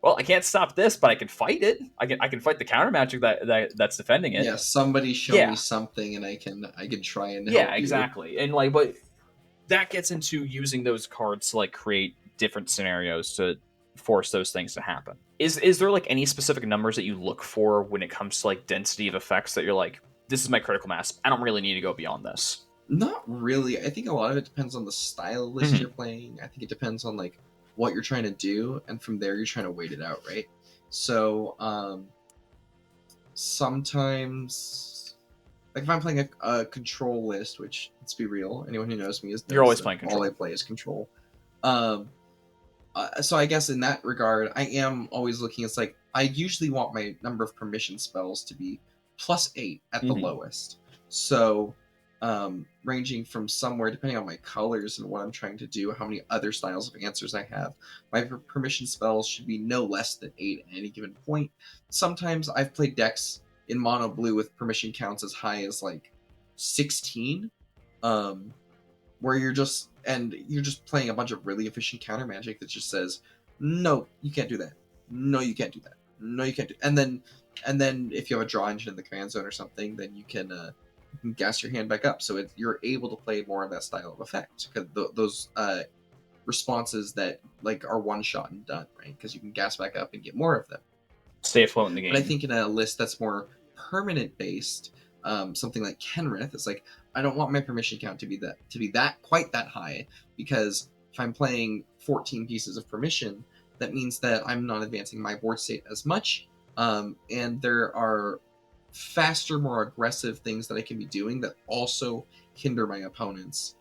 well, I can't stop this, but I can fight it. I can fight the counter magic that's defending it. Yeah, somebody show me something, and I can try and help you. Exactly. And like, but that gets into using those cards to like create different scenarios to force those things to happen. Is there like any specific numbers that you look for when it comes to like density of effects that you're like, this is my critical mass. I don't really need to go beyond this? Not really. I think a lot of it depends on the style list you're playing. I think it depends on like what you're trying to do, and from there you're trying to wait it out, right? So sometimes like if I'm playing a control list, which let's be real, anyone who knows me You're knows always that playing all I control. play is control. Um, so I guess in that regard, I am always looking. It's like I usually want my number of permission spells to be +8 at the Mm-hmm. lowest. So, ranging from somewhere depending on my colors and what I'm trying to do, how many other styles of answers I have. My permission spells should be no less than 8 at any given point. Sometimes I've played decks in mono blue with permission counts as high as like 16. Um, where you're just playing a bunch of really efficient counter magic that just says, no, you can't do that. No, you can't do that. No, you can't do. And then if you have a draw engine in the command zone or something, then you can gas your hand back up, so you're able to play more of that style of effect because those responses that like are one shot and done, right? Because you can gas back up and get more of them. Stay afloat in the But I game. think in a list that's more permanent based, something like Kenrith, it's like I don't want my permission count to be that quite that high because if I'm playing 14 pieces of permission, that means that I'm not advancing my board state as much, and there are faster, more aggressive things that I can be doing that also hinder my opponents.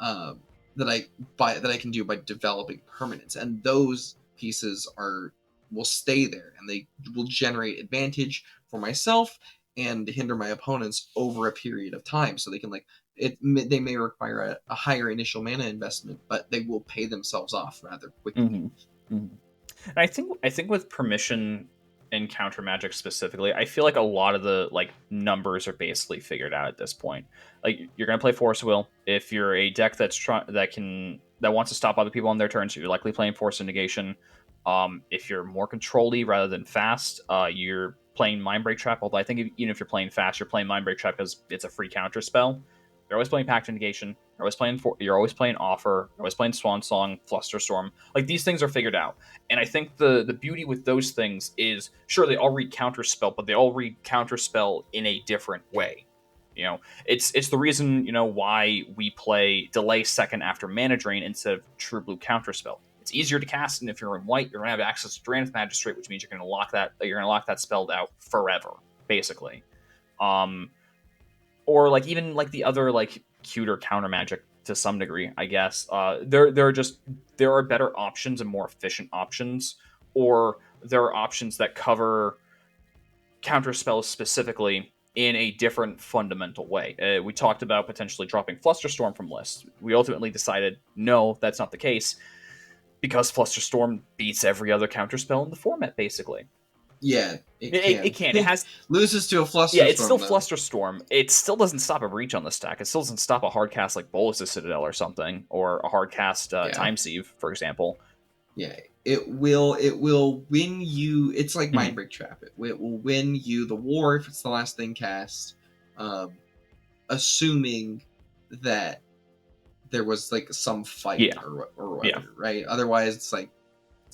Um, that I can do by developing permanence, and those pieces are will stay there and they will generate advantage for myself and hinder my opponents over a period of time, so they can like they may require a higher initial mana investment, but they will pay themselves off rather quickly. Mm-hmm. Mm-hmm. And I think with permission and counter magic specifically, I feel like a lot of the like numbers are basically figured out at this point. Like you're gonna play Force Will. If you're a deck that wants to stop other people on their turns, you're likely playing Force of Negation. If you're more control-y rather than fast, you're playing Mind Break Trap. Although I think even if you're playing fast, you're playing Mind Break Trap because it's a free counter spell. You're always playing Pact of Negation. You're always playing Offer. You're always playing Swan Song, Flusterstorm. Like these things are figured out. And I think the beauty with those things is sure they all read counterspell, but they all read counterspell in a different way. You know, it's the reason why we play delay second after mana drain instead of true blue counterspell. It's easier to cast, and if you're in white, you're gonna have access to Drannith Magistrate, which means you're gonna lock that spell out forever, basically. Um, or like even like the other like cuter counter magic to some degree, I guess. There are better options and more efficient options, or there are options that cover counter spells specifically in a different fundamental way. We talked about potentially dropping Flusterstorm from lists. We ultimately decided no, that's not the case because Flusterstorm beats every other counter spell in the format, basically. Yeah, it It can. can. It has Loses to a Yeah, it's still flusterstorm though. Flusterstorm. It still doesn't stop a breach on the stack. It still doesn't stop a hard cast like Bolus of Citadel or something, or a hard cast Yeah, Time Sieve, for example. yeah. It will win you. It's like Mind Mhm. Break Trap. It will win you the war if it's the last thing cast, um, assuming that there was like some fight Yeah, or yeah. whatever, right? Otherwise, it's kind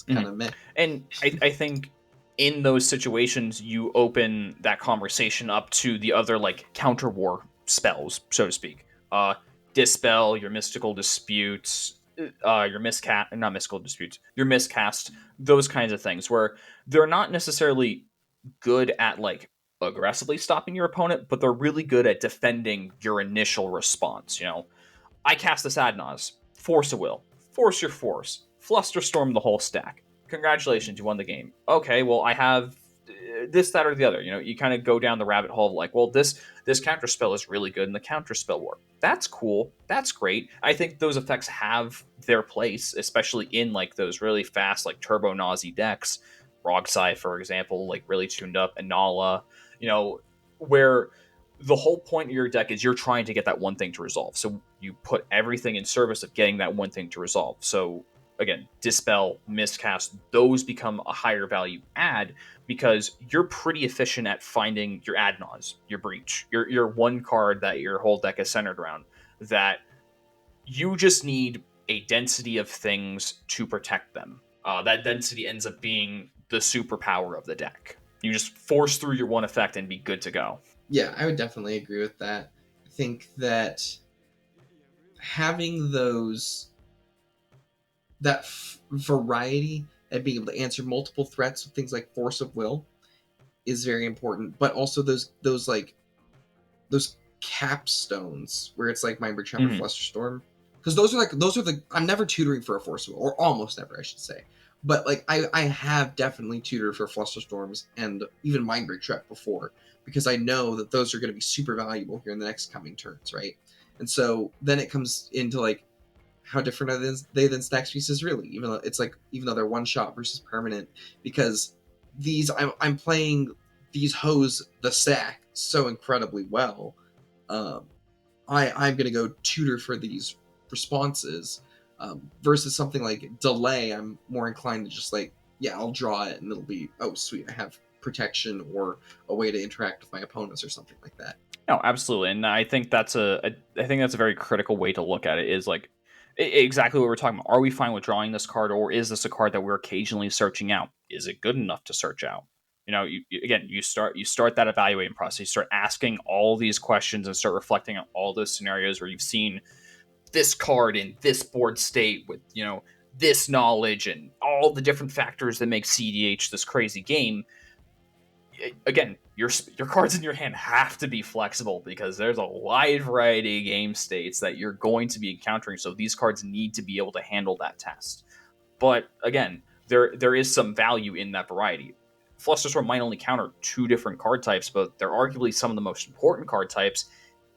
Mhm. of meh. And I think in those situations, you open that conversation up to the other like counter war spells, so to speak. Dispel, your mystical disputes, your miscast, not mystical disputes, your miscast, those kinds of things, where they're not necessarily good at like aggressively stopping your opponent, but they're really good at defending your initial response. I cast this Adnaz, force a will, force your force, flusterstorm the whole stack. Congratulations, you won the game. Okay, well I have this, that, or the other. You kind of go down the rabbit hole of like, well, this counter spell is really good in the counter spell war. That's cool. That's great. I think those effects have their place, especially in like those really fast like turbo nausea decks. Rogsai, for example, like really tuned up, Anala, where the whole point of your deck is you're trying to get that one thing to resolve. So you put everything in service of getting that one thing to resolve. So again, dispel, miscast, those become a higher value add because you're pretty efficient at finding your Adnaz, your breach, your one card that your whole deck is centered around. That you just need a density of things to protect them. That density ends up being the superpower of the deck. You just force through your one effect and be good to go. Yeah, I would definitely agree with that. I think that having variety and being able to answer multiple threats with things like force of will is very important, but also those capstones where it's like Mindbreak Trap or Mhm. Flusterstorm, because those are the I'm never tutoring for a Force of Will, or almost never, I should say. But like I have definitely tutored for Flusterstorms and even Mindbreak Trap before, because I know that those are going to be super valuable here in the next coming turns, right? And so then it comes into like, how different are they than Stax pieces really? Even though they're one shot versus permanent, because I'm playing these hoes the stack so incredibly well. Um, I'm gonna go tutor for these responses, versus something like delay. I'm more inclined to just like, yeah, I'll draw it and it'll be, oh sweet, I have protection or a way to interact with my opponents or something like that. No, absolutely, and I think that's I think that's a very critical way to look at it. Is like exactly what we're talking about. Are we fine with drawing this card, or is this a card that we're occasionally searching out? Is it good enough to search out? Again, you start that evaluating process. You start asking all these questions and start reflecting on all those scenarios where you've seen this card in this board state with this knowledge and all the different factors that make CDH this crazy game. Again, your cards in your hand have to be flexible because there's a wide variety of game states that you're going to be encountering. So these cards need to be able to handle that test. But again, there is some value in that variety. Flusterstorm might only counter 2 different card types, but they're arguably some of the most important card types,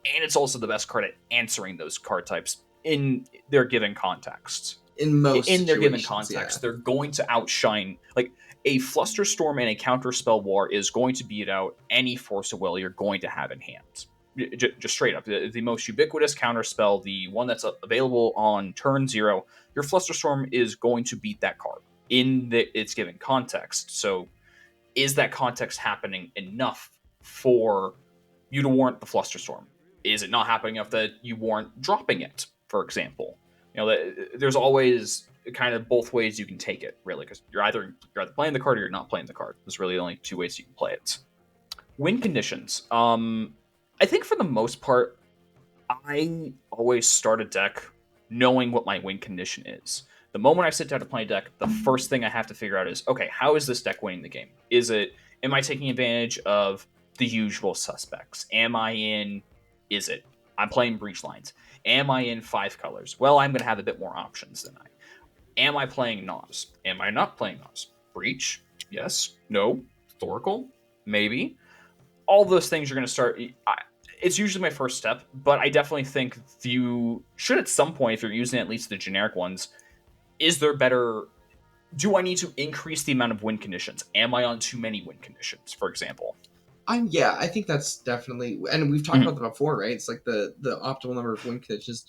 and it's also the best card at answering those card types in their given contexts. In most In their given situations, yeah. context, they're going to outshine, like, a Flusterstorm and a Counterspell War is going to beat out any Force of Will you're going to have in hand. Just straight up, the most ubiquitous counterspell, the one that's available on turn 0, your Flusterstorm is going to beat that card in its given context. So, is that context happening enough for you to warrant the Flusterstorm? Is it not happening enough that you warrant dropping it, for example? There's always kind of both ways you can take it, really, because you're either playing the card or you're not playing the card. There's really only 2 ways you can play it. Win conditions. I think for the most part, I always start a deck knowing what my win condition is. The moment I sit down to play a deck, the first thing I have to figure out is, okay, how is this deck winning the game? Am I taking advantage of the usual suspects? I'm playing breach lines. Am I in 5 colors? Well, I'm going to have a bit more options than am I playing Nas? Am I not playing Nas? Breach? Yes. No. Thoracle? Maybe. All those things you're going to start. It's usually my first step, but I definitely think you should at some point, if you're using at least the generic ones, is there better? Do I need to increase the amount of win conditions? Am I on too many win conditions, for example? Yeah, I think that's definitely, and we've talked about that before, right? It's like the optimal number of win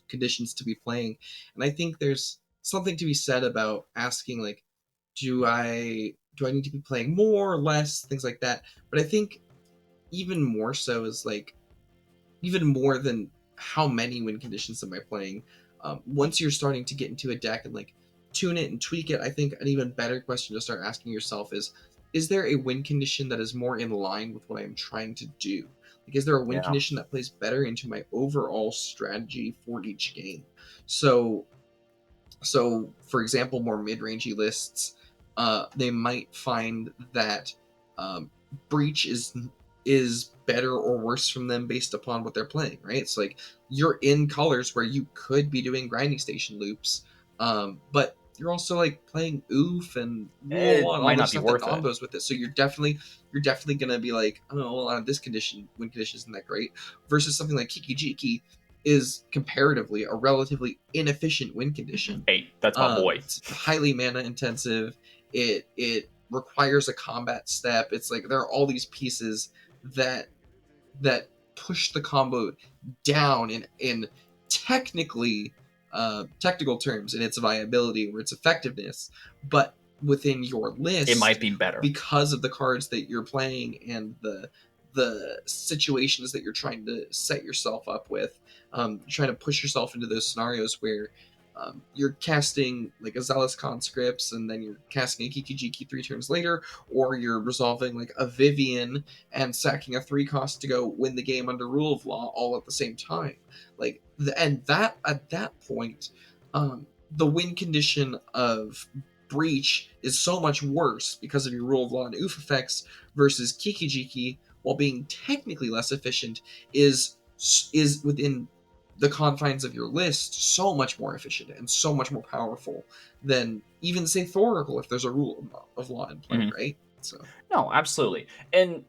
conditions to be playing, and I think there's something to be said about asking like, do I need to be playing more or less, things like that. But I think even more so is like, even more than how many win conditions am I playing. Once you're starting to get into a deck and like tune it and tweak it, I think an even better question to start asking yourself is there a win condition that is more in line with what I'm trying to do? Like, is there a win Yeah. condition that plays better into my overall strategy for each game? So, for example, more mid-rangey lists, they might find that um, breach is better or worse from them based upon what they're playing, right? It's like you're in colors where you could be doing grinding station loops, but you're also like playing oof and It Rootwalla and all might the not be stuff that worth it. combos with it. So you're definitely gonna be like, oh well, this condition win condition isn't that great, versus something like Kiki Jiki is comparatively a relatively inefficient win condition. Hey, that's my boy. It's highly mana intensive. It requires a combat step. It's like there are all these pieces that push the combo down in technically technical terms in its viability or its effectiveness, but within your It might list, be better. because of the cards that you're playing and the situations that you're trying to set yourself up with, you're trying to push yourself into those scenarios where you're casting like a Zealous Conscripts and then you're casting a Kiki Jiki 3 turns later, or you're resolving like a Vivian and sacking a 3 cost to go win the game under Rule of Law all at the same time. Like, and that at that point, the win condition of Breach is so much worse because of your Rule of Law and Oof effects versus Kiki Jiki, while being technically less efficient, is is within the confines of your list so much more efficient and so much more powerful than even say Thoracle if there's a rule of law in play, Mhm. right? So No, absolutely. And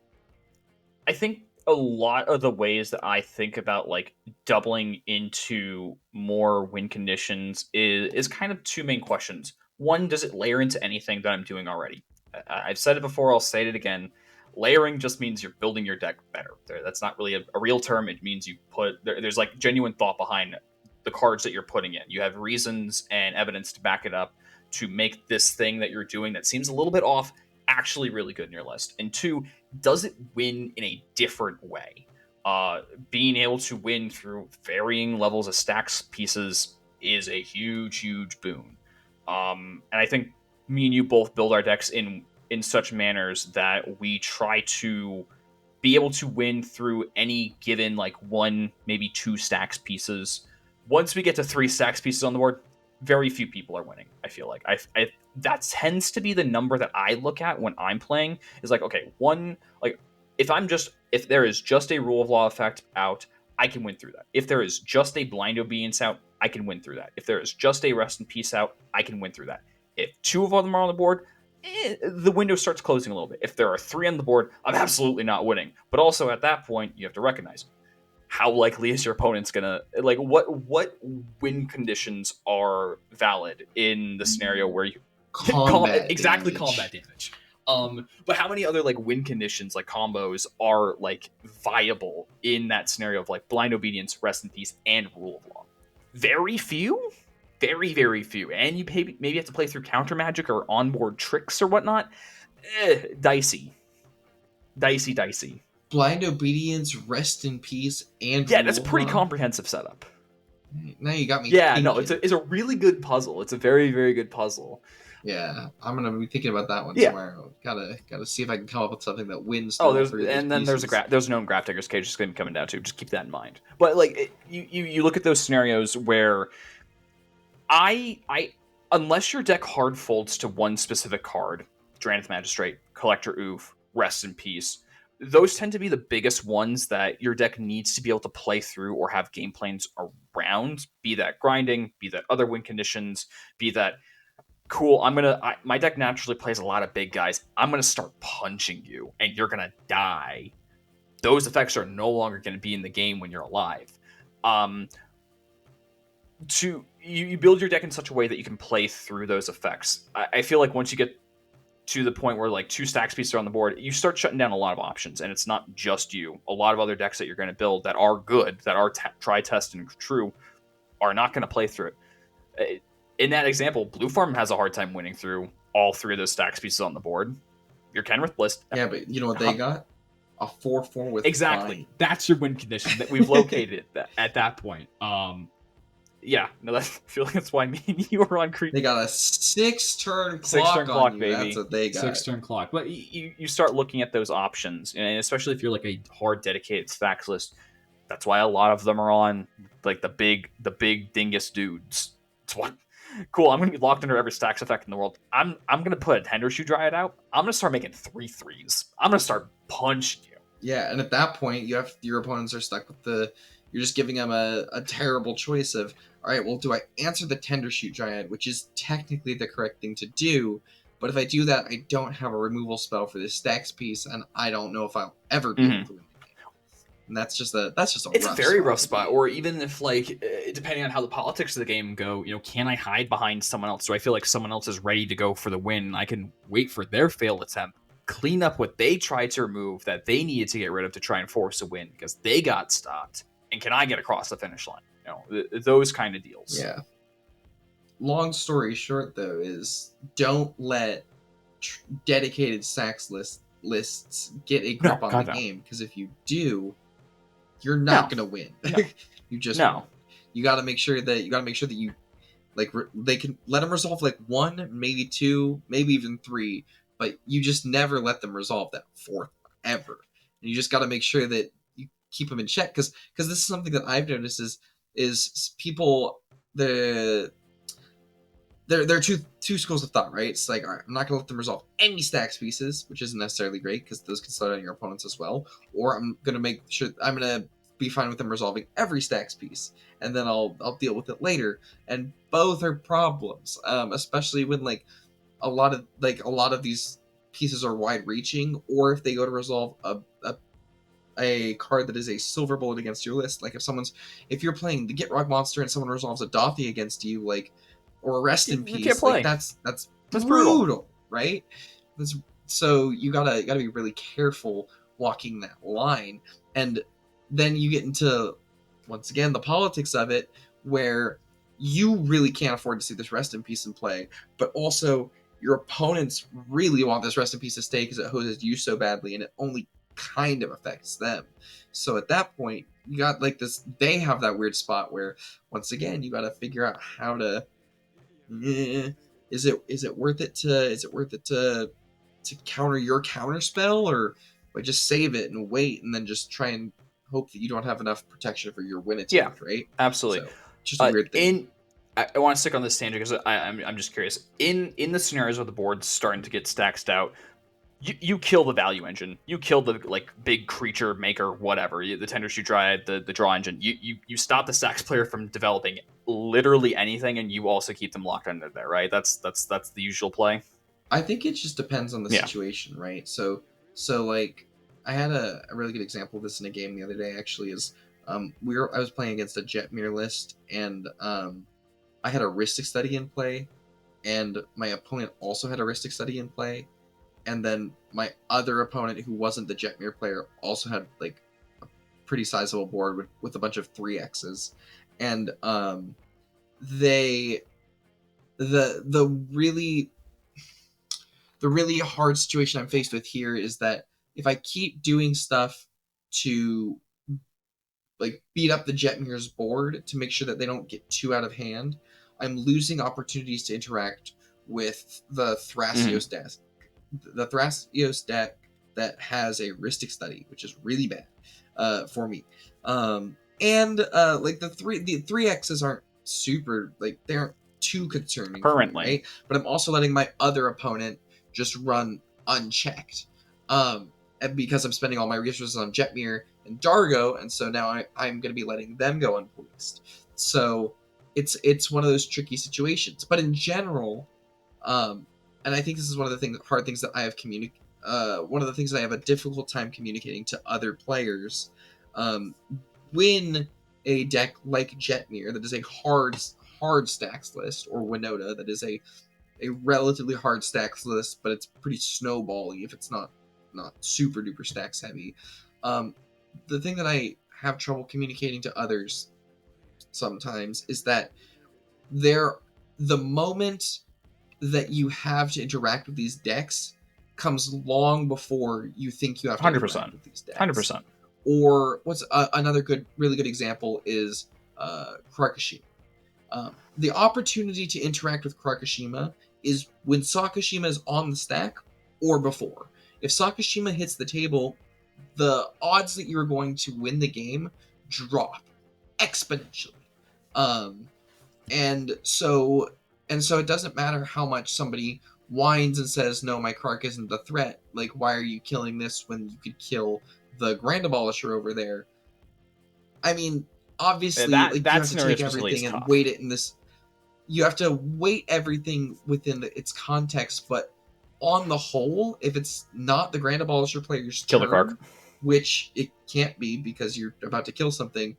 I think a lot of the ways that I think about like doubling into more win conditions is kind of two main questions. One, does it layer into anything that I'm doing already? I've said it before, I'll say it again. Layering just means you're building your deck better. That's not really a real term. It means you there's like genuine thought behind the cards that you're putting in. You have reasons and evidence to back it up to make this thing that you're doing that seems a little bit off actually really good in your list. And two, does it win in a different way? Being able to win through varying levels of stacks pieces is a huge, huge boon. And I think me and you both build our decks in such manners that we try to be able to win through any given like one, maybe two stacks pieces. Once we get to three stacks pieces on the board, very few people are winning. I feel like that tends to be the number that I look at when I'm playing. Is like, okay, one, like if there is just a rule of law effect out, I can win through that. If there is just a blind obedience out, I can win through that. If there is just a rest in peace out, I can win through that. If two of them are on the board, the window starts closing a little bit. If there are three on the board, I'm absolutely not winning. But also at that point, you have to recognize how likely is your opponent's gonna like what win conditions are valid in the scenario where you combat exactly damage. combat damage. But how many other like win conditions like combos are like viable in that scenario of like blind obedience, rest in peace, and rule of law? Very few, very very few. And you maybe have to play through counter magic or onboard tricks or whatnot. Dicey, dicey. Blind obedience, rest in peace, and Yeah, that's rule a of pretty law. comprehensive setup. Now you got me Yeah, no, thinking. it's a really good puzzle. It's a very very good puzzle. Yeah, I'm gonna be thinking about that one Yeah. tomorrow. Gotta see if I can come up with something that wins Oh, through all three of those pieces. there's a known Graph Digger's Cage just going to be coming down too. Just keep that in mind. But like you look at those scenarios where I unless your deck hard folds to one specific card, Drannith Magistrate, Collector Oof, Rest in Peace, those tend to be the biggest ones that your deck needs to be able to play through or have game plans around. Be that grinding, be that other win conditions, be that cool. My deck naturally plays a lot of big guys. I'm gonna start punching you, and you're gonna die. Those effects are no longer going to be in the game when you're alive. You build your deck in such a way that you can play through those effects. I feel like once you get to the point where like two stacks pieces are on the board, you start shutting down a lot of options, and it's not just you. A lot of other decks that you're going to build that are good, that are try, test, and true, are not going to play through it. In that example, Blue Farm has a hard time winning through all three of those stacks pieces on the board. Your Kenrith list, Yeah, but you know what they got? A 4/4 with exactly. bind. That's your win condition that we've located at that point. yeah, no, I feel like that's why me and you are on creep. They got a 6-turn clock 6-turn clock, on you. baby. That's what they got. 6-turn clock. But you start looking at those options, and especially if you're like a hard dedicated stacks list, that's why a lot of them are on like the big dingus dudes. It's what cool. I'm gonna be locked under every stacks effect in the world. I'm gonna put a Tender Shoe Dryad out. I'm gonna start making 3/3s. I'm gonna start punching you. Yeah, and at that point, your opponents are stuck with you're just giving them a terrible choice of, all right, well, do I answer the Tender Shoot Giant, which is technically the correct thing to do, but if I do that, I don't have a removal spell for this stacks piece, and I don't know if I'll ever be able to win the game. And that's just a it's a very rough spot. Or even if like depending on how the politics of the game go, can I hide behind someone else? Do I feel like someone else is ready to go for the win? I can wait for their failed attempt, clean up what they tried to remove that they needed to get rid of to try and force a win because they got stopped. And can I get across the finish line? Those kind of deals. Yeah. Long story short, though, is don't let dedicated stacks lists get a grip on the game, because if you do, you're not gonna win. No. You just won't. You got to make sure that you like they can let them resolve like 1, maybe 2, maybe even 3, but you just never let them resolve that 4th ever. And you just got to make sure that you keep them in check, because this is something that I've noticed is people there are two schools of thought, right? It's like, all right, I'm not gonna let them resolve any stacks pieces, which isn't necessarily great because those can slow down your opponents as well. Or I'm gonna make sure I'm gonna be fine with them resolving every stacks piece, and then I'll deal with it later. And both are problems, especially when like a lot of these pieces are wide reaching, or if they go to resolve a card that is a silver bullet against your list. Like if you're playing the Get Rock monster and someone resolves a Dothy against you, like, or a Rest in You Peace, can't play. like that's brutal. brutal, right? So you gotta be really careful walking that line, and then you get into, once again, the politics of it, where you really can't afford to see this Rest in Peace in play, but also your opponents really want this Rest in Peace to stay because it hoses you so badly, and it only kind of affects them. So at that point, you got like this. They have that weird spot where, once again, you got to figure out how to. Is it worth it to counter your counter spell, or just save it and wait and then just try and hope that you don't have enough protection for your win attempt, right? Absolutely. So just a weird thing. I want to stick on this tangent because I'm just curious. In the scenarios where the board's starting to get stacked out, you kill the value engine. You kill the like big creature maker, whatever. The Tender Shoe Dryad, the draw engine. You stop the stacks player from developing literally anything, and you also keep them locked under there, right? That's the usual play. I think it just depends on the situation, right? So like I had a really good example of this in a game the other day. Actually, is I was playing against a Jetmir list, and I had a Rhystic Study in play, and my opponent also had a Rhystic Study in play, and then my other opponent, who wasn't the Jetmir player, also had like a pretty sizable board with a bunch of 3Xs, and they the really hard situation I'm faced with here is that if I keep doing stuff to like beat up the Jetmir's board to make sure that they don't get too out of hand, I'm losing opportunities to interact with the Thrasios deck. The Thrasios deck that has a Rhystic Study, which is really bad for me. And like the 3Xs aren't super, like they aren't too concerning currently, me, right? But I'm also letting my other opponent just run unchecked. And because I'm spending all my resources on Jetmir and Dargo, and so now I'm going to be letting them go unpoliced. So it's one of those tricky situations. But in general, and I think this is one of the hard things that I have one of the things that I have a difficult time communicating to other players, when a deck like Jetmir that is a hard stacks list, or Winota that is a relatively hard stacks list, but it's pretty snowbally if it's not super duper stacks heavy. The thing that I have trouble communicating to others sometimes is that the moment that you have to interact with these decks comes long before you think you have to interact with these decks. 100%. Or what's another really good example is Krakashima. The opportunity to interact with Krakashima is when Sakashima is on the stack or before. If Sakashima hits the table, the odds that you're going to win the game drop exponentially. And so it doesn't matter how much somebody whines and says, no, my Krak isn't a threat. Like, why are you killing this when you could kill the Grand Abolisher over there? I mean, obviously, that you have to take everything and weight it in this. You have to weight everything within its context, but on the whole, if it's not the Grand Abolisher player's kill turn, the Krak, which it can't be because you're about to kill something,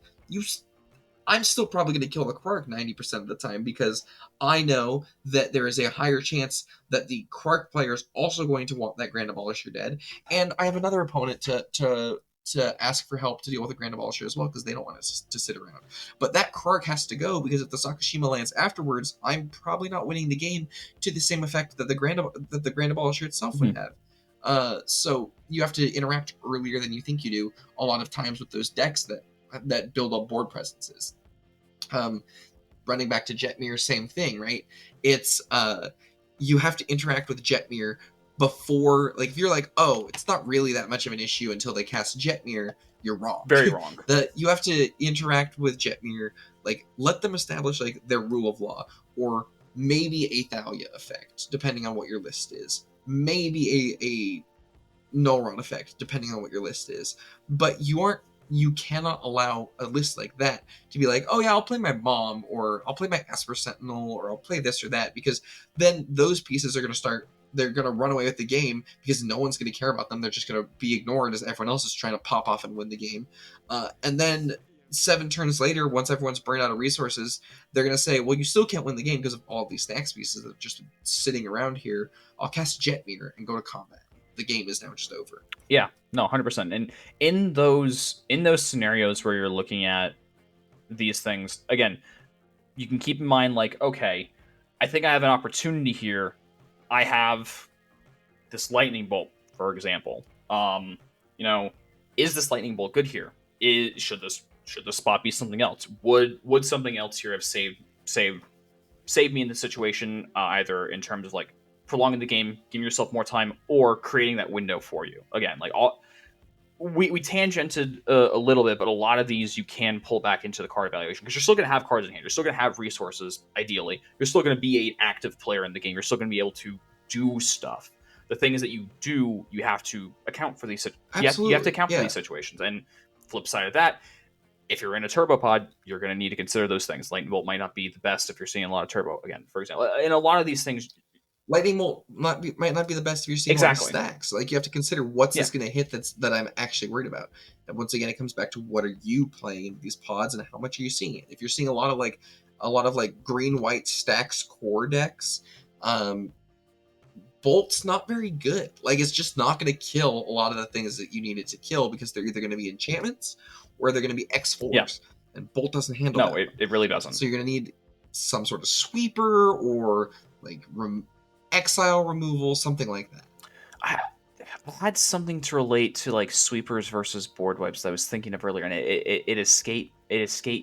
I'm still probably going to kill the Krak 90% of the time, because I know that there is a higher chance that the Krak player is also going to want that Grand Abolisher dead, and I have another opponent to ask for help to deal with the Grand Abolisher as well, because they don't want us to sit around. But that Krak has to go, because if the Sakashima lands afterwards, I'm probably not winning the game to the same effect that the Grand Abolisher itself would have. So you have to interact earlier than you think you do a lot of times with those decks that build up board presences. Running back to Jetmir, same thing, right? It's you have to interact with Jetmir before, like, if you're like, oh, it's not really that much of an issue until they cast Jetmir, you're wrong. Very wrong. You have to interact with Jetmir, like, let them establish like their rule of law, or maybe a Thalia effect, depending on what your list is. Maybe a null run effect, depending on what your list is. But you aren't you cannot allow a list like that to be like, oh yeah, I'll play my mom, or I'll play my Esper Sentinel, or I'll play this or that, because then those pieces are going to start, they're going to run away with the game because no one's going to care about them. They're just going to be ignored as everyone else is trying to pop off and win the game. And then 7 turns later, once everyone's burned out of resources, they're going to say, well, you still can't win the game because of all these stacks pieces that are just sitting around here. I'll cast Jet Meter and go to combat. The game is now just over. Yeah, no, 100%. And in those scenarios where you're looking at these things, again, you can keep in mind, like, okay, I think I have an opportunity here. I have this lightning bolt, for example. You know, is this lightning bolt good here? Should this spot be something else? Would something else here have saved me in this situation, either in terms of like prolonging the game, giving yourself more time, or creating that window for you? Again, like we tangented a little bit, but a lot of these you can pull back into the card evaluation because you're still going to have cards in hand. You're still going to have resources, ideally. You're still going to be an active player in the game. You're still going to be able to do stuff. The thing is that you have to account for these. You have to account for these situations. And flip side of that, if you're in a turbo pod, you're going to need to consider those things. Lightning bolt might not be the best if you're seeing a lot of turbo, again, for example. And a lot of these things, lightning bolt might not be the best if you're seeing exactly. A lot of stacks. Like, you have to consider what's this going to hit that I'm actually worried about. And once again, it comes back to what are you playing in these pods and how much are you seeing it. If you're seeing a lot of green white stacks core decks, bolt's not very good. Like, it's just not going to kill a lot of the things that you need it to kill because they're either going to be enchantments or they're going to be X4s. Yeah. And bolt doesn't handle that. No, it really doesn't. So you're going to need some sort of sweeper or like exile removal, something like that. I had something to relate to like sweepers versus board wipes that I was thinking of earlier, and it escaped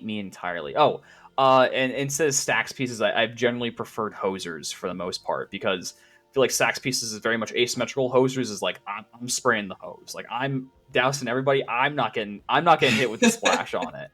me entirely. And instead of stacks pieces, I've generally preferred hosers for the most part, because I feel like stacks pieces is very much asymmetrical. Hosers is like I'm spraying the hose, like I'm dousing everybody. I'm not getting hit with the splash on it.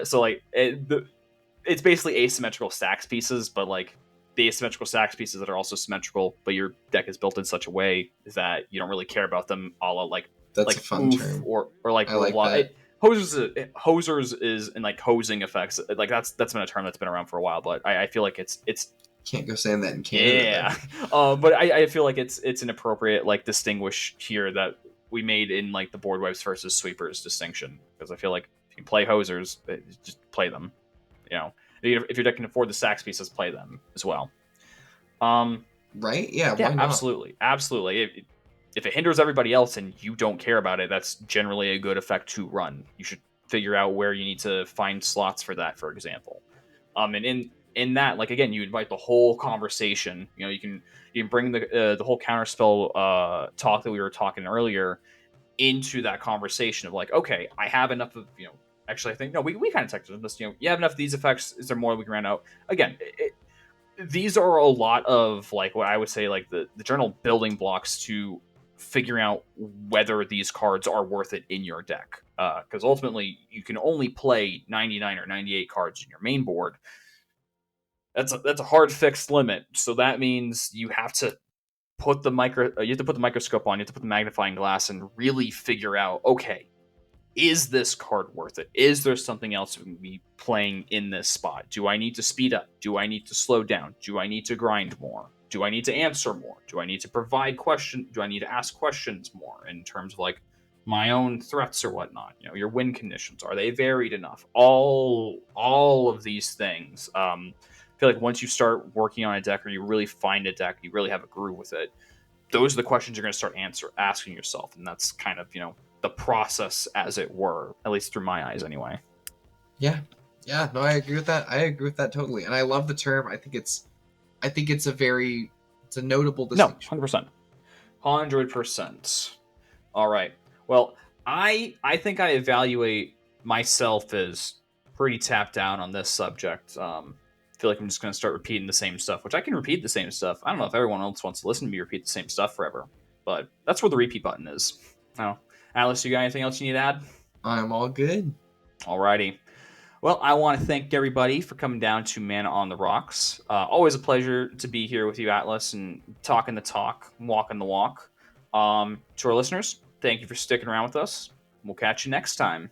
So like it's basically asymmetrical stacks pieces, but like the asymmetrical stacks pieces that are also symmetrical, but your deck is built in such a way that you don't really care about them, a la like that's like a fun term. or like, I like that. Hosers is and like hosing effects. Like that's been a term that's been around for a while, but I feel like it's can't go saying that in Canada. Yeah. But I feel like it's an appropriate like distinguish here that we made in like the board wipes versus sweepers distinction, because I feel like if you can play hosers, just play them. You know, if your deck can afford the stacks pieces, play them as well. Right? Yeah. Why not? Absolutely. If it hinders everybody else and you don't care about it, that's generally a good effect to run. You should figure out where you need to find slots for that, for example. And in that, like, again, you invite the whole conversation. You know, you can bring the whole counterspell talk that we were talking earlier into that conversation of like, okay, I have enough of, you know, actually I think no, we kind of touched on this. You know, you have enough of these effects. Is there more we can run out? Again, these are a lot of like what I would say like the general building blocks to figuring out whether these cards are worth it in your deck. Because ultimately, you can only play 99 or 98 cards in your main board. That's a hard fixed limit. So that means you have to put the microscope on. You have to put the magnifying glass and really figure out, okay, is this card worth it? Is there something else we can be playing in this spot? Do I need to speed up? Do I need to slow down? Do I need to grind more? Do I need to answer more? Do I need to provide questions? Do I need to ask questions more in terms of like my own threats or whatnot? You know, your win conditions, are they varied enough? All of these things. I feel like once you start working on a deck, or you really find a deck, you really have a groove with it, those are the questions you're going to start asking yourself. And that's kind of, you know, the process, as it were, at least through my eyes anyway. Yeah. No, I agree with that. I agree with that totally. And I love the term. I think it's a notable distinction. No, 100%. All right. Well, I think I evaluate myself as pretty tapped down on this subject. I feel like I'm just going to start repeating the same stuff, which I can repeat the same stuff. I don't know if everyone else wants to listen to me repeat the same stuff forever, but that's where the repeat button is. Now, Alice, you got anything else you need to add? I'm all good. Alrighty. Well, I want to thank everybody for coming down to Mana on the Rocks. Always a pleasure to be here with you, Atlas, and talking the talk, walking the walk. To our listeners, thank you for sticking around with us. We'll catch you next time.